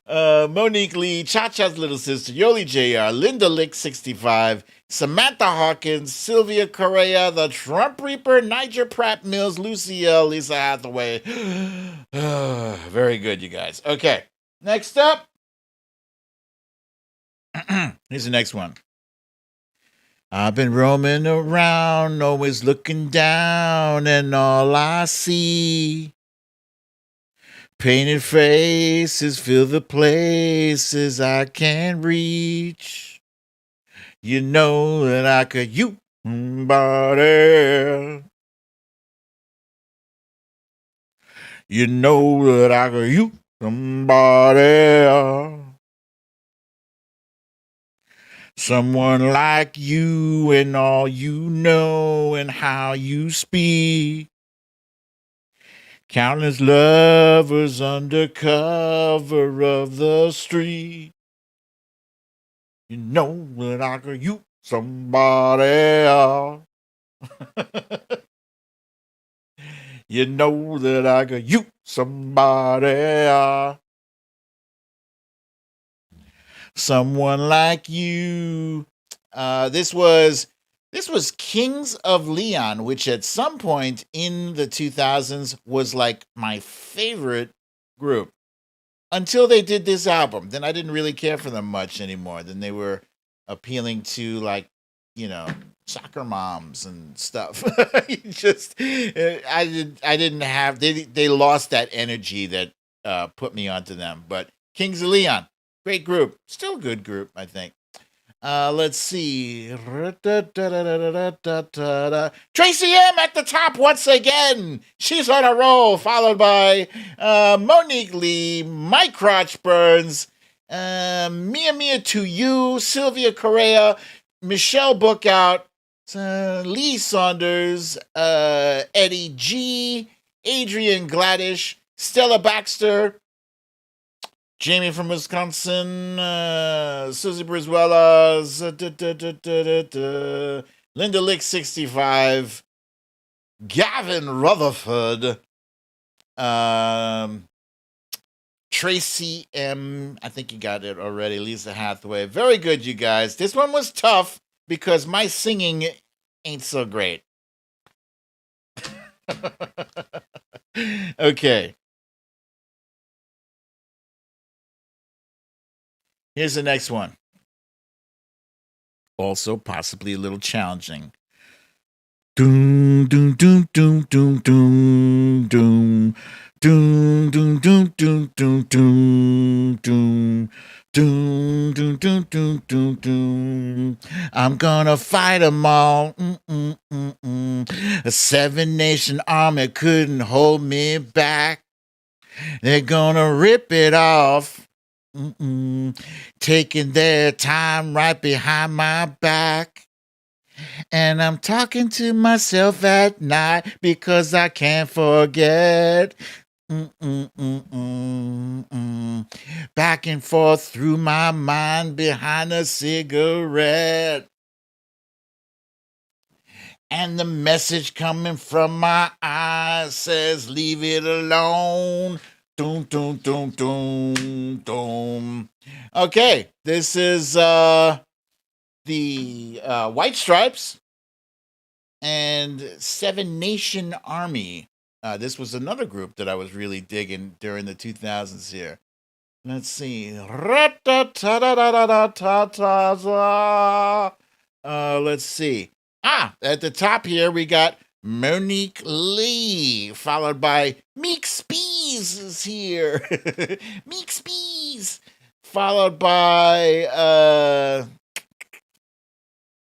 Monique Lee, Cha-Cha's little sister, Yoli JR, Linda Lick 65, Samantha Hawkins, Sylvia Correa, the Trump Reaper, Niger Pratt Mills, Lucille, Lisa Hathaway. Very good, you guys. Okay, next up. Here's the next one. I've been roaming around, always looking down, and all I see painted faces fill the places I can't reach. You know that I could use somebody. You know that I could use somebody. Someone like you and all you know and how you speak. Countless lovers under cover of the street. You know that I could use somebody. You know that I could use somebody. Someone like you. This was Kings of Leon, which at some point in the 2000s was like my favorite group until they did this album. Then I didn't really care for them much anymore. Then they were appealing to, like, you know, soccer moms and stuff. I didn't have, they lost that energy that put me onto them. But Kings of Leon, great group, still a good group, I think. Let's see. Tracy M at the top once again. She's on a roll, followed by Monique Lee, Mike Crotch Burns, Mia Mia to You, Sylvia Correa, Michelle Bookout, Lee Saunders, Eddie G, Adrian Gladish, Stella Baxter, Jamie from Wisconsin, Susie Brizuela, Linda Lick 65, Gavin Rutherford, Tracy M. I think you got it already. Lisa Hathaway. Very good, you guys. This one was tough because my singing ain't so great. Okay. Here's the next one. Also possibly a little challenging. Doom, doom, doom, doom, doom, doom, doom. Doom, doom, doom, doom, doom, doom, doom. Doom, doom, doom, doom, doom, doom. I'm gonna fight them all. A 7-nation army couldn't hold me back. They're gonna rip it off. Taking their time right behind my back. And I'm talking to myself at night because I can't forget. Back and forth through my mind behind a cigarette. And the message coming from my eyes says, leave it alone. Doom, doom, doom, doom, doom. Okay, this is the White Stripes and Seven Nation Army. This was another group that I was really digging during the 2000s here. Let's see. Let's see. At the top here, we got Monique Lee, followed by Meek Spees is here. Meek Spees. Followed by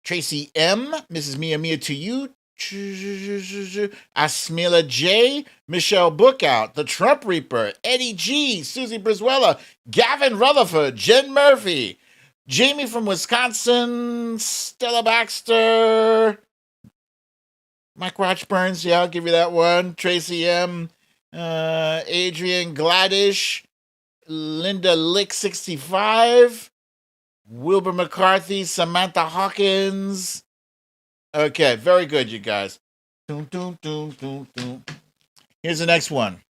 Tracy M, Mrs. Mia Mia to you. Asmila J, Michelle Bookout, The Trump Reaper, Eddie G, Susie Brizuela, Gavin Rutherford, Jen Murphy, Jamie from Wisconsin, Stella Baxter, Mike Watchburns, yeah, I'll give you that one. Tracy M, Adrian Gladish, Linda Lick 65, Wilbur McCarthy, Samantha Hawkins. Okay, very good, you guys. Doom, doom, doom, doom, doom. Here's the next one.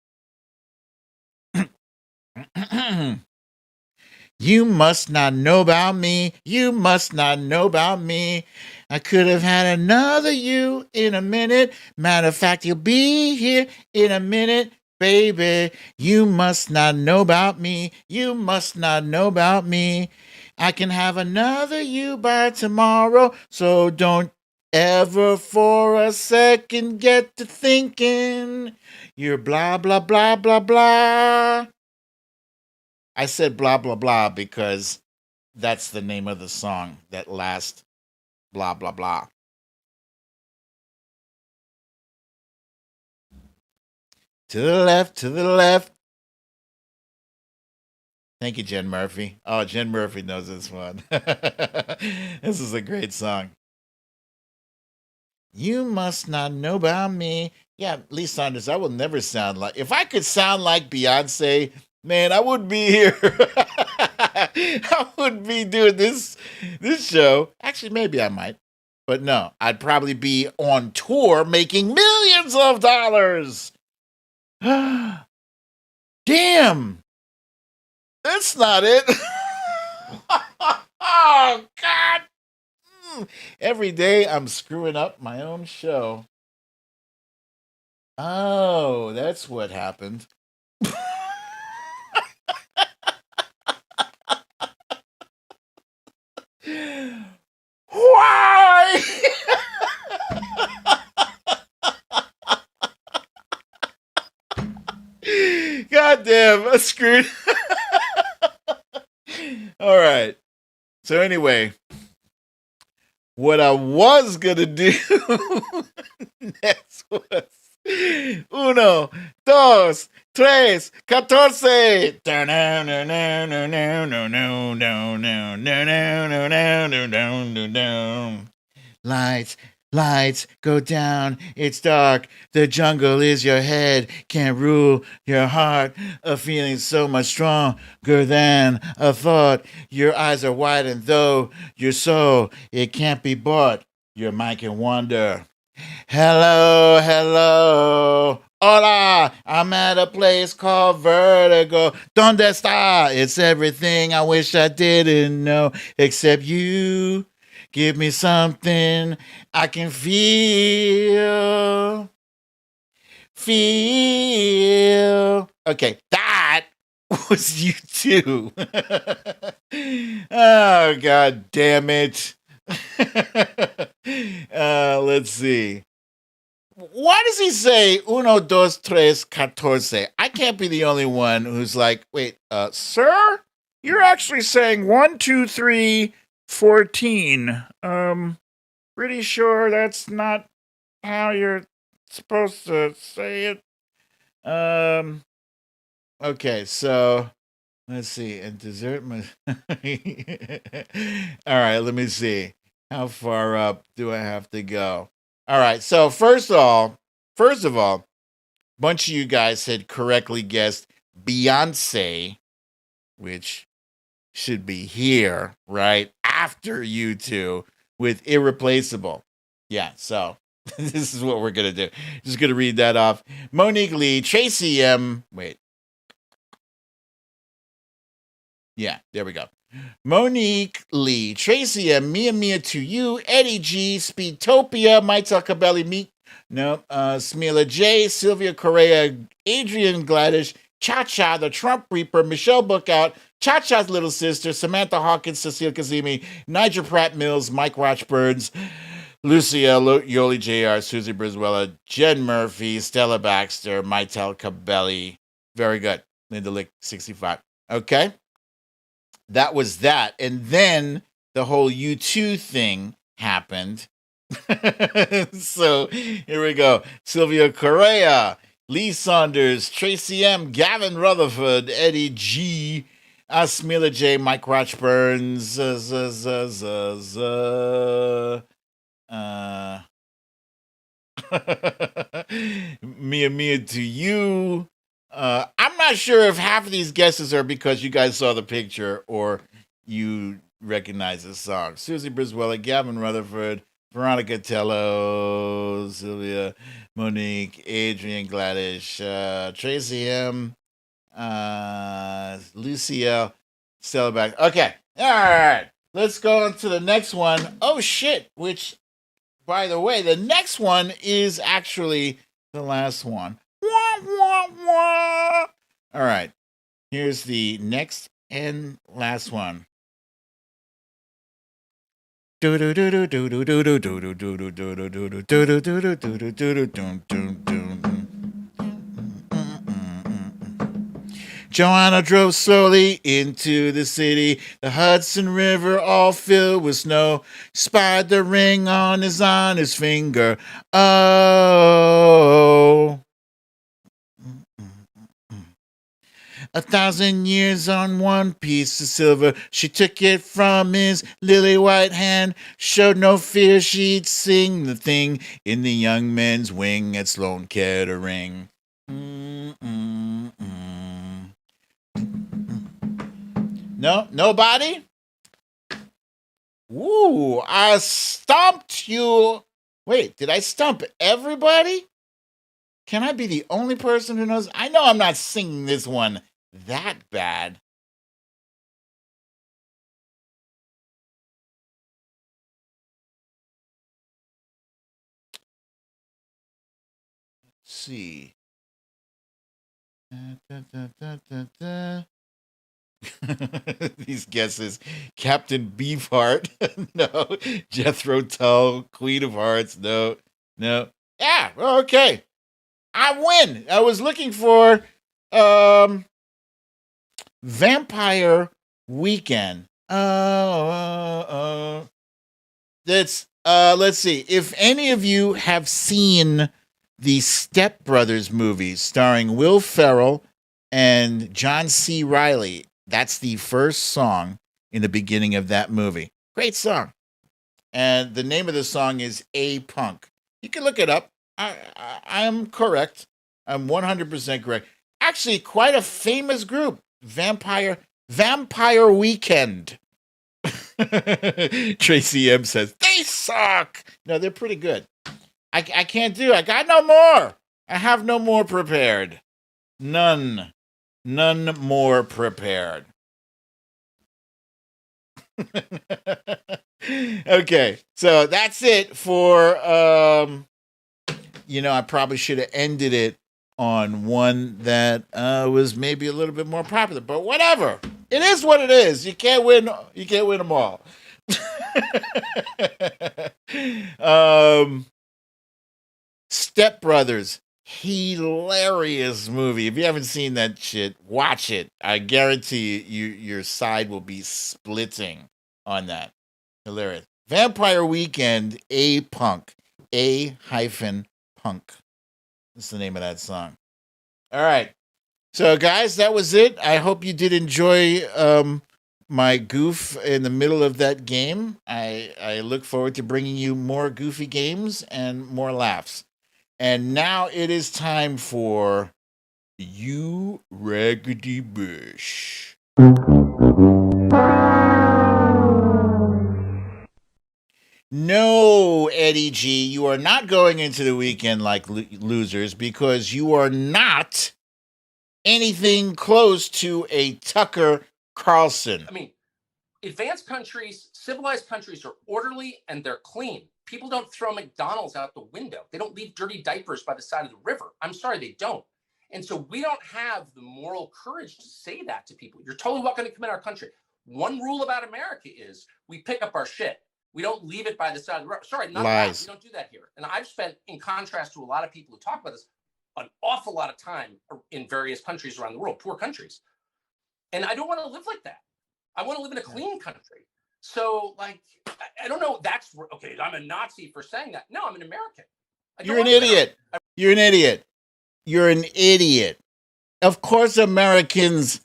You must not know about me. You must not know about me. I could have had another you in a minute. Matter of fact, you'll be here in a minute, baby. You must not know about me. You must not know about me. I can have another you by tomorrow, so don't ever for a second get to thinking you're blah, blah, blah, blah, blah. I said blah, blah, blah because that's the name of the song, that last blah, blah, blah. To the left, to the left. Thank you, Jen Murphy. Oh, Jen Murphy knows this one. This is a great song. You must not know about me. Yeah, Lee Saunders, I will never sound like... If I could sound like Beyonce, man, I wouldn't be here. I wouldn't be doing this show. Actually, maybe I might. But no, I'd probably be on tour making millions of dollars. Damn. That's not it. Oh, God. Every day I'm screwing up my own show. Oh, that's what happened. Why? God damn, I screwed. All right. So anyway, what I was gonna do next was 1, 2, 3, 14. Lights, lights go down. It's dark. The jungle is your head. Can't rule your heart. A feeling so much stronger than a thought. Your eyes are wide, and though your soul, it can't be bought. Your mind can wander. Hello, hello. Hola, I'm at a place called Vertigo. Donde está? It's everything I wish I didn't know, except you. Give me something I can feel. Feel. Okay, that was you too. Oh, God damn it. Let's see. Why does he say 1, 2, 3, 14? I can't be the only one who's like, wait, sir? You're actually saying 1, 2, 3, 14. Pretty sure that's not how you're supposed to say it. Okay, so let's see. And dessert all right, let me see. How far up do I have to go? All right, so first of all, a bunch of you guys had correctly guessed Beyonce, which should be here, right? After you two with Irreplaceable. Yeah, so this is what we're going to do. Just going to read that off. Monique Lee, Tracy M. Wait. Yeah, there we go. Monique Lee, Tracy M, Mia Mia to you, Eddie G, Speedtopia, Maitel Cabelli, Meek, no, Smila J, Sylvia Correa, Adrian Gladish, Cha Cha, the Trump Reaper, Michelle Bookout, Cha Cha's little sister, Samantha Hawkins, Cecile Kazemi, Nigel Pratt Mills, Mike Rochburns, Lucia, Yoli Jr., Susie Brizuela, Jen Murphy, Stella Baxter, Maitel Cabelli. Very good. Linda Lick, 65. Okay. That was that. And then the whole U2 thing happened. So here we go. Sylvia Correa, Lee Saunders, Tracy M, Gavin Rutherford, Eddie G, Asmila J, Mike Rochburns, Mia Mia to you. I'm not sure if half of these guesses are because you guys saw the picture or you recognize the song. Susie Brizuela, Gavin Rutherford, Veronica Tello, Sylvia, Monique, Adrian Gladish, Tracy M, Lucia, Stella Back. Okay, all right. Let's go on to the next one. Oh shit! Which, by the way, the next one is actually the last one. Wah, wah, wah. All right. Here's the next and last one. Joanna drove slowly into the city. The Hudson River all filled with snow. Spied the ring on his finger. Oh. 1,000 years on one piece of silver. She took it from his lily white hand. Showed no fear she'd sing the thing in the young men's wing at Sloan Kettering. No, nobody? Ooh, I stumped you. Wait, did I stump everybody? Can I be the only person who knows? I know I'm not singing this one that bad. Let's see. These guesses. Captain Beefheart. No. Jethro Tull. Queen of Hearts. No. Yeah, okay. I win. I was looking for Vampire Weekend. That's let's see. If any of you have seen the Step Brothers movies starring Will Ferrell and John C. Reilly, that's the first song in the beginning of that movie. Great song. And the name of the song is A Punk. You can look it up. I'm correct. I'm 100% correct. Actually, quite a famous group. Vampire Weekend. Tracy M says, they suck. No, they're pretty good. I can't do it. I got no more. I have no more prepared. None more prepared. Okay, so that's it for I probably should have ended it on one that was maybe a little bit more popular, but whatever. It is what it is. You can't win them all. Step Brothers, hilarious movie. If you haven't seen that shit, watch it. I guarantee your side will be splitting on that. Hilarious. Vampire Weekend, A Punk. A-Punk. That's the name of that song. All right. So, guys, that was it. I hope you did enjoy my goof in the middle of that game. I look forward to bringing you more goofy games and more laughs. And now it is time for You Raggedy Bush. No, Eddie G, you are not going into the weekend like losers because you are not anything close to a Tucker Carlson. I mean, advanced countries, civilized countries are orderly and they're clean. People don't throw McDonald's out the window. They don't leave dirty diapers by the side of the river. I'm sorry, they don't. And so we don't have the moral courage to say that to people. You're totally welcome to come in our country. One rule about America is we pick up our shit. We don't leave it by the side of the road. Sorry, not Lies. that. We don't do that here. And I've spent, in contrast to a lot of people who talk about this, an awful lot of time in various countries around the world, poor countries. And I don't want to live like that. I want to live in a clean country. So, like, I don't know. That's okay. I'm a Nazi for saying that. No, I'm an American. You're an idiot. You're an idiot. You're an idiot. Of course, Americans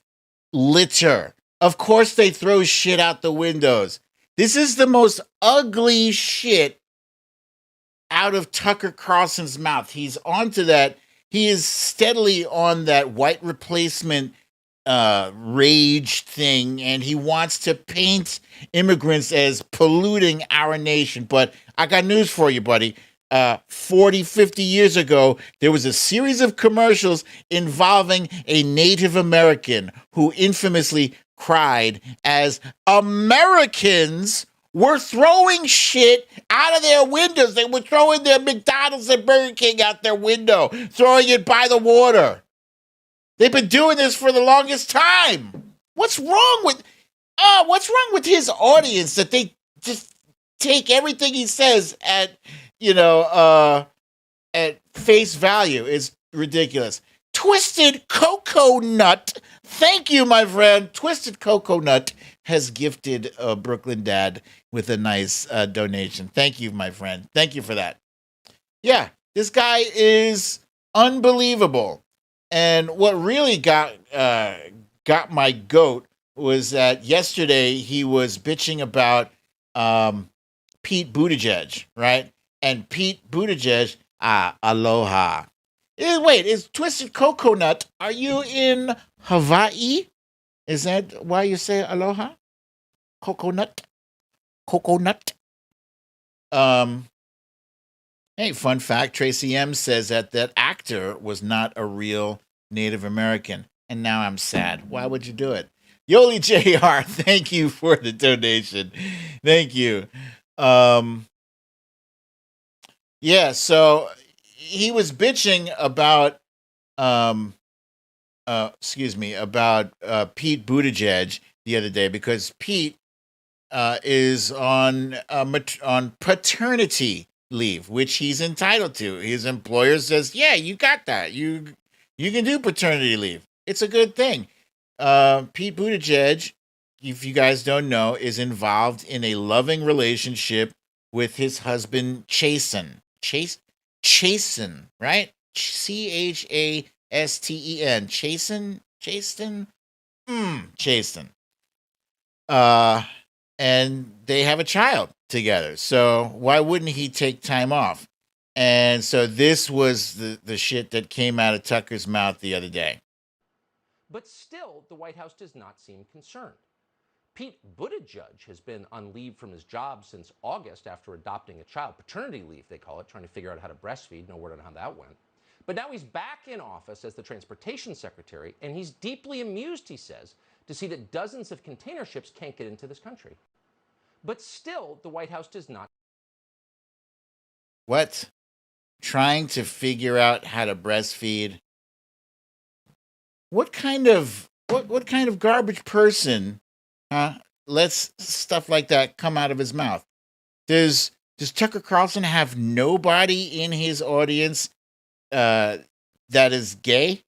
litter. Of course, they throw shit out the windows. This is the most ugly shit out of Tucker Carlson's mouth. He's onto that. He is steadily on that white replacement rage thing, and he wants to paint immigrants as polluting our nation. But I got news for you, buddy. 40, 50 years ago, there was a series of commercials involving a Native American who infamously cried as Americans were throwing shit out of their windows. They were throwing their McDonald's and Burger King out their window, throwing it by the water. They've been doing this for the longest time. What's wrong with his audience that they just take everything he says at face value? Is ridiculous. Twisted Cocoa Nut. Thank you, my friend. Twisted Cocoa Nut has gifted Brooklyn Dad with a nice donation. Thank you, my friend. Thank you for that. Yeah, this guy is unbelievable. And what really got my goat was that yesterday he was bitching about Pete Buttigieg, right? And Pete Buttigieg, aloha. Wait, is Twisted Coconut, are you in Hawaii? Is that why you say aloha? Coconut? Hey, fun fact, Tracy M says that actor was not a real Native American. And now I'm sad. Why would you do it? Yoli JR, thank you for the donation. Thank you. Yeah, so he was bitching about Pete Buttigieg the other day because Pete is on paternity leave, which he's entitled to. His employer says, yeah, you got that. You can do paternity leave. It's a good thing. Pete Buttigieg, if you guys don't know, is involved in a loving relationship with his husband, Chasten, right? Chasten. Chasten. And they have a child together. So why wouldn't he take time off? And so this was the shit that came out of Tucker's mouth the other day. But still, the White House does not seem concerned. Pete Buttigieg has been on leave from his job since August after adopting a child. Paternity leave, they call it, trying to figure out how to breastfeed. No word on how that went. But now he's back in office as the transportation secretary, and he's deeply amused, he says, to see that dozens of container ships can't get into this country. But still, the White House does not. What? Trying to figure out how to breastfeed? What kind of garbage person lets stuff like that come out of his mouth? Does Tucker Carlson have nobody in his audience that is gay?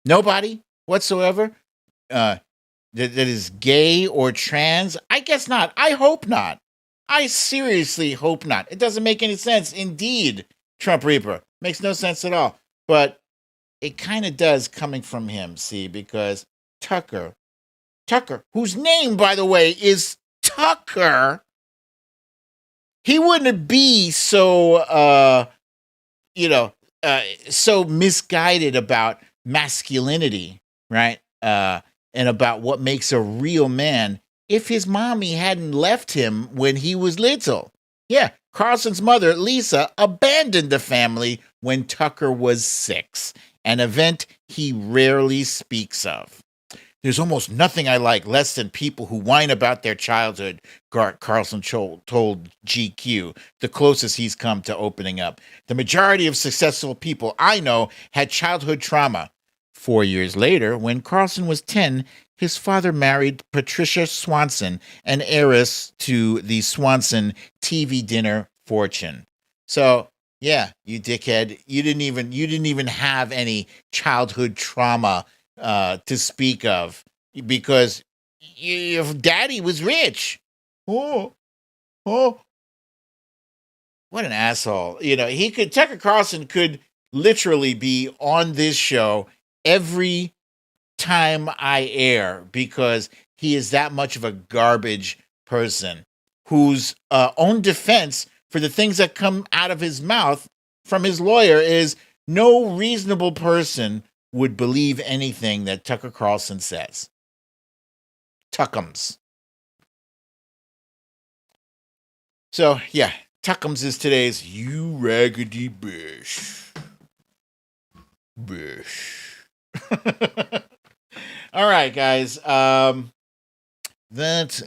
Nobody whatsoever? That is gay or trans? I guess not. I hope not. I seriously hope not. It doesn't make any sense. Indeed, Trump Reaper. Makes no sense at all. But it kind of does coming from him, see, because Tucker, whose name, by the way, is Tucker, he wouldn't be so, so misguided about masculinity, right? And about what makes a real man if his mommy hadn't left him when he was little. Yeah, Carlson's mother, Lisa, abandoned the family when Tucker was 6, an event he rarely speaks of. There's almost nothing I like less than people who whine about their childhood, Carlson told GQ, the closest he's come to opening up. The majority of successful people I know had childhood trauma. 4 years later, when Carlson was 10, his father married Patricia Swanson, an heiress to the Swanson TV dinner fortune. So, yeah, you dickhead, you didn't even have any childhood trauma to speak of because your daddy was rich. Oh, what an asshole! Tucker Carlson could literally be on this show every time I air because he is that much of a garbage person whose own defense for the things that come out of his mouth from his lawyer is no reasonable person would believe anything that Tucker Carlson says. Tuckums. So, yeah, Tuckums is today's You Raggedy Bish. All right, guys. That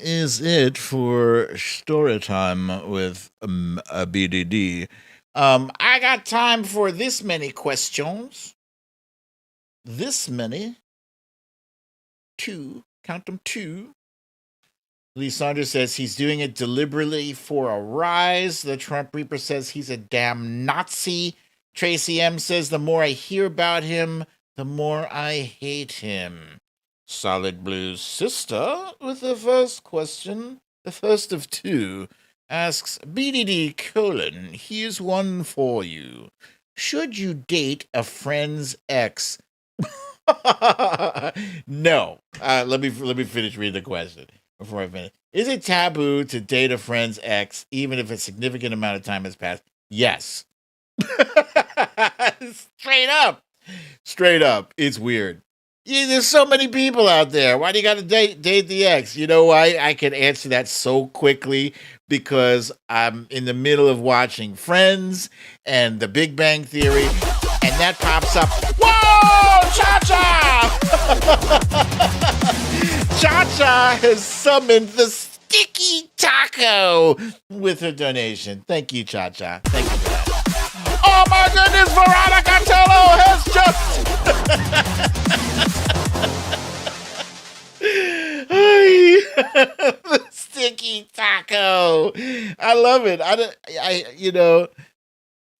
is it for Storytime with a BDD. I got time for this many questions. This many. 2. Count them 2. Lee Saunders says he's doing it deliberately for a rise. The Trump Reaper says he's a damn Nazi. Tracy M says the more I hear about him, the more I hate him. Solid Blues Sister, with the first question, the first of 2, asks BDD : here's one for you. Should you date a friend's ex? No. Let me finish reading the question before I finish. Is it taboo to date a friend's ex even if a significant amount of time has passed? Yes. Straight up. It's weird. Yeah, there's so many people out there. Why do you got to date the ex? You know why I can answer that so quickly? Because I'm in the middle of watching Friends and The Big Bang Theory, and that pops up. Whoa, Cha-Cha! Cha-Cha has summoned the sticky taco with her donation. Thank you, Cha-Cha. Thank you for that. Oh my goodness, Veronica Tello has the sticky taco. I love it.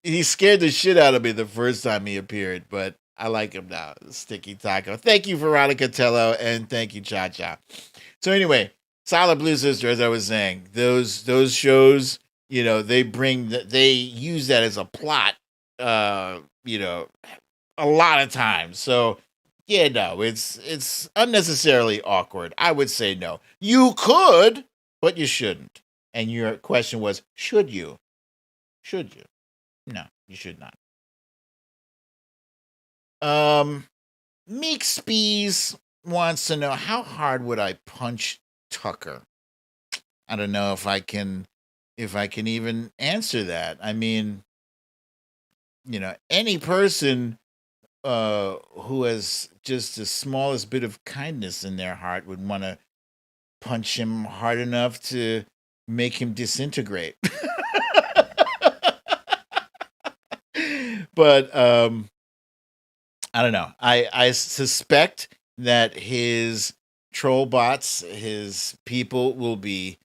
He scared the shit out of me the first time he appeared, but I like him now. The sticky taco. Thank you, Veronica Tello, and thank you, Cha-Cha. So anyway, Solid Blue Sister, as I was saying, those shows, they use that as a plot, a lot of times. So yeah, no, it's unnecessarily awkward. I would say no. You could, but you shouldn't. And your question was, should you? Should you? No, you should not. Meek Spees wants to know, how hard would I punch Tucker? I don't know if I can even answer that. I mean, any person who has just the smallest bit of kindness in their heart would want to punch him hard enough to make him disintegrate. But I don't know. I suspect that his troll bots, his people, will be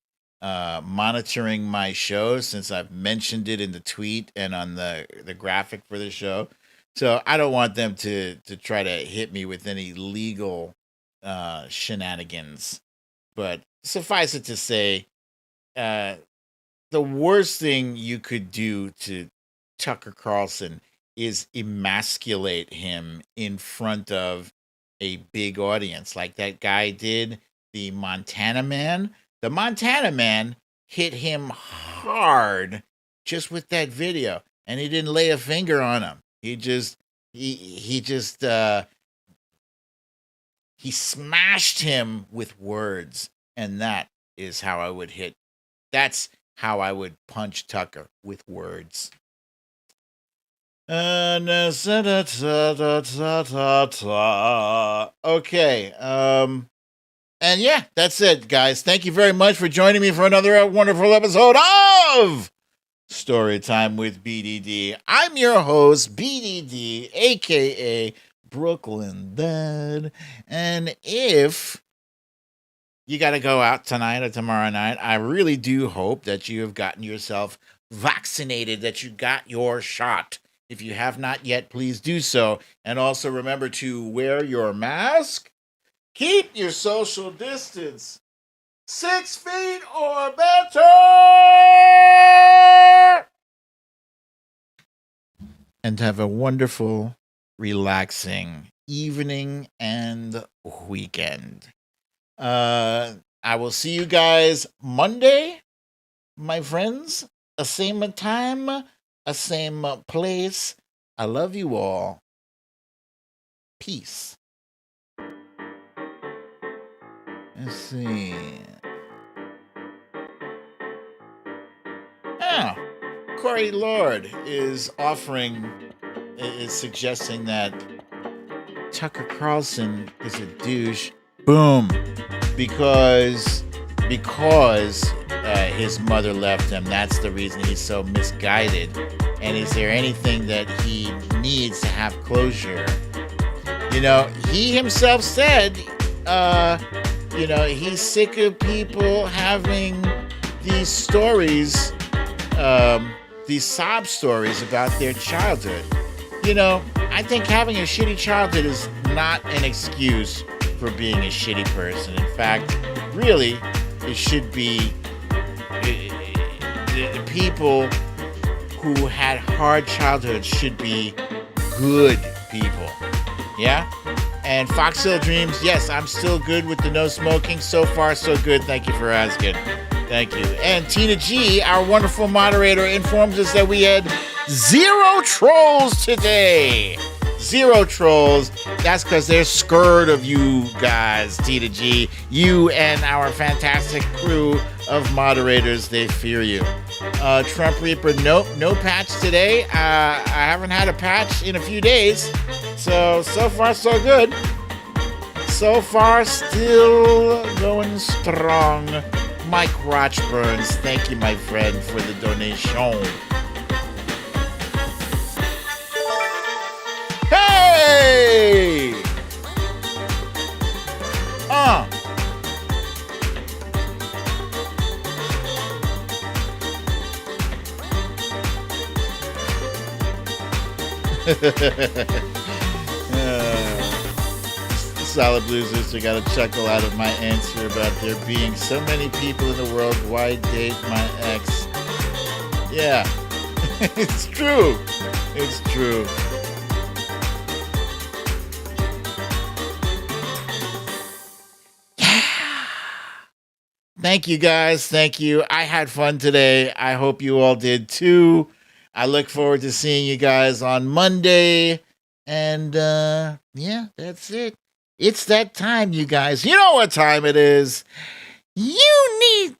monitoring my show since I've mentioned it in the tweet and on the graphic for the show. So I don't want them to try to hit me with any legal shenanigans. But suffice it to say, the worst thing you could do to Tucker Carlson is emasculate him in front of a big audience like that guy did, the Montana Man. The Montana Man hit him hard just with that video, and he didn't lay a finger on him. He smashed him with words, and that is how I would hit. That's how I would punch Tucker, with words. Okay. And yeah, that's it, guys. Thank you very much for joining me for another wonderful episode of Storytime with BDD. I'm your host, BDD, aka BrooklynDad. And if you got to go out tonight or tomorrow night, I really do hope that you have gotten yourself vaccinated, that you got your shot. If you have not yet, please do so. And also remember to wear your mask, keep your social distance 6 feet or better, and have a wonderful, relaxing evening and weekend. I will see you guys Monday, my friends. A same time, a same place. I love you all. Peace. Let's see. Corey Lord is suggesting that Tucker Carlson is a douche. Boom. Because his mother left him. That's the reason he's so misguided. And is there anything that he needs to have closure? He himself said, he's sick of people having these stories, these sob stories about their childhood. I think having a shitty childhood is not an excuse for being a shitty person. In fact, really, it should be the people who had hard childhoods should be good people. Yeah? And Foxhill Dreams, yes, I'm still good with the no smoking. So far, so good. Thank you for asking. Thank you. And Tina G, our wonderful moderator, informs us that we had 0 trolls today. 0 trolls. That's because they're scared of you guys, Tina G. You and our fantastic crew of moderators, they fear you. Trump Reaper, nope, no patch today. I haven't had a patch in a few days. So far, so good. So far, still going strong. Mike Rochburns, thank you, my friend, for the donation. Hey! Solid Bluesers, I got a chuckle out of my answer about there being so many people in the world. Why date my ex? Yeah, it's true. It's true. Thank you, guys. Thank you. I had fun today. I hope you all did too. I look forward to seeing you guys on Monday. And yeah, that's it. It's that time, you guys. You know what time it is. You need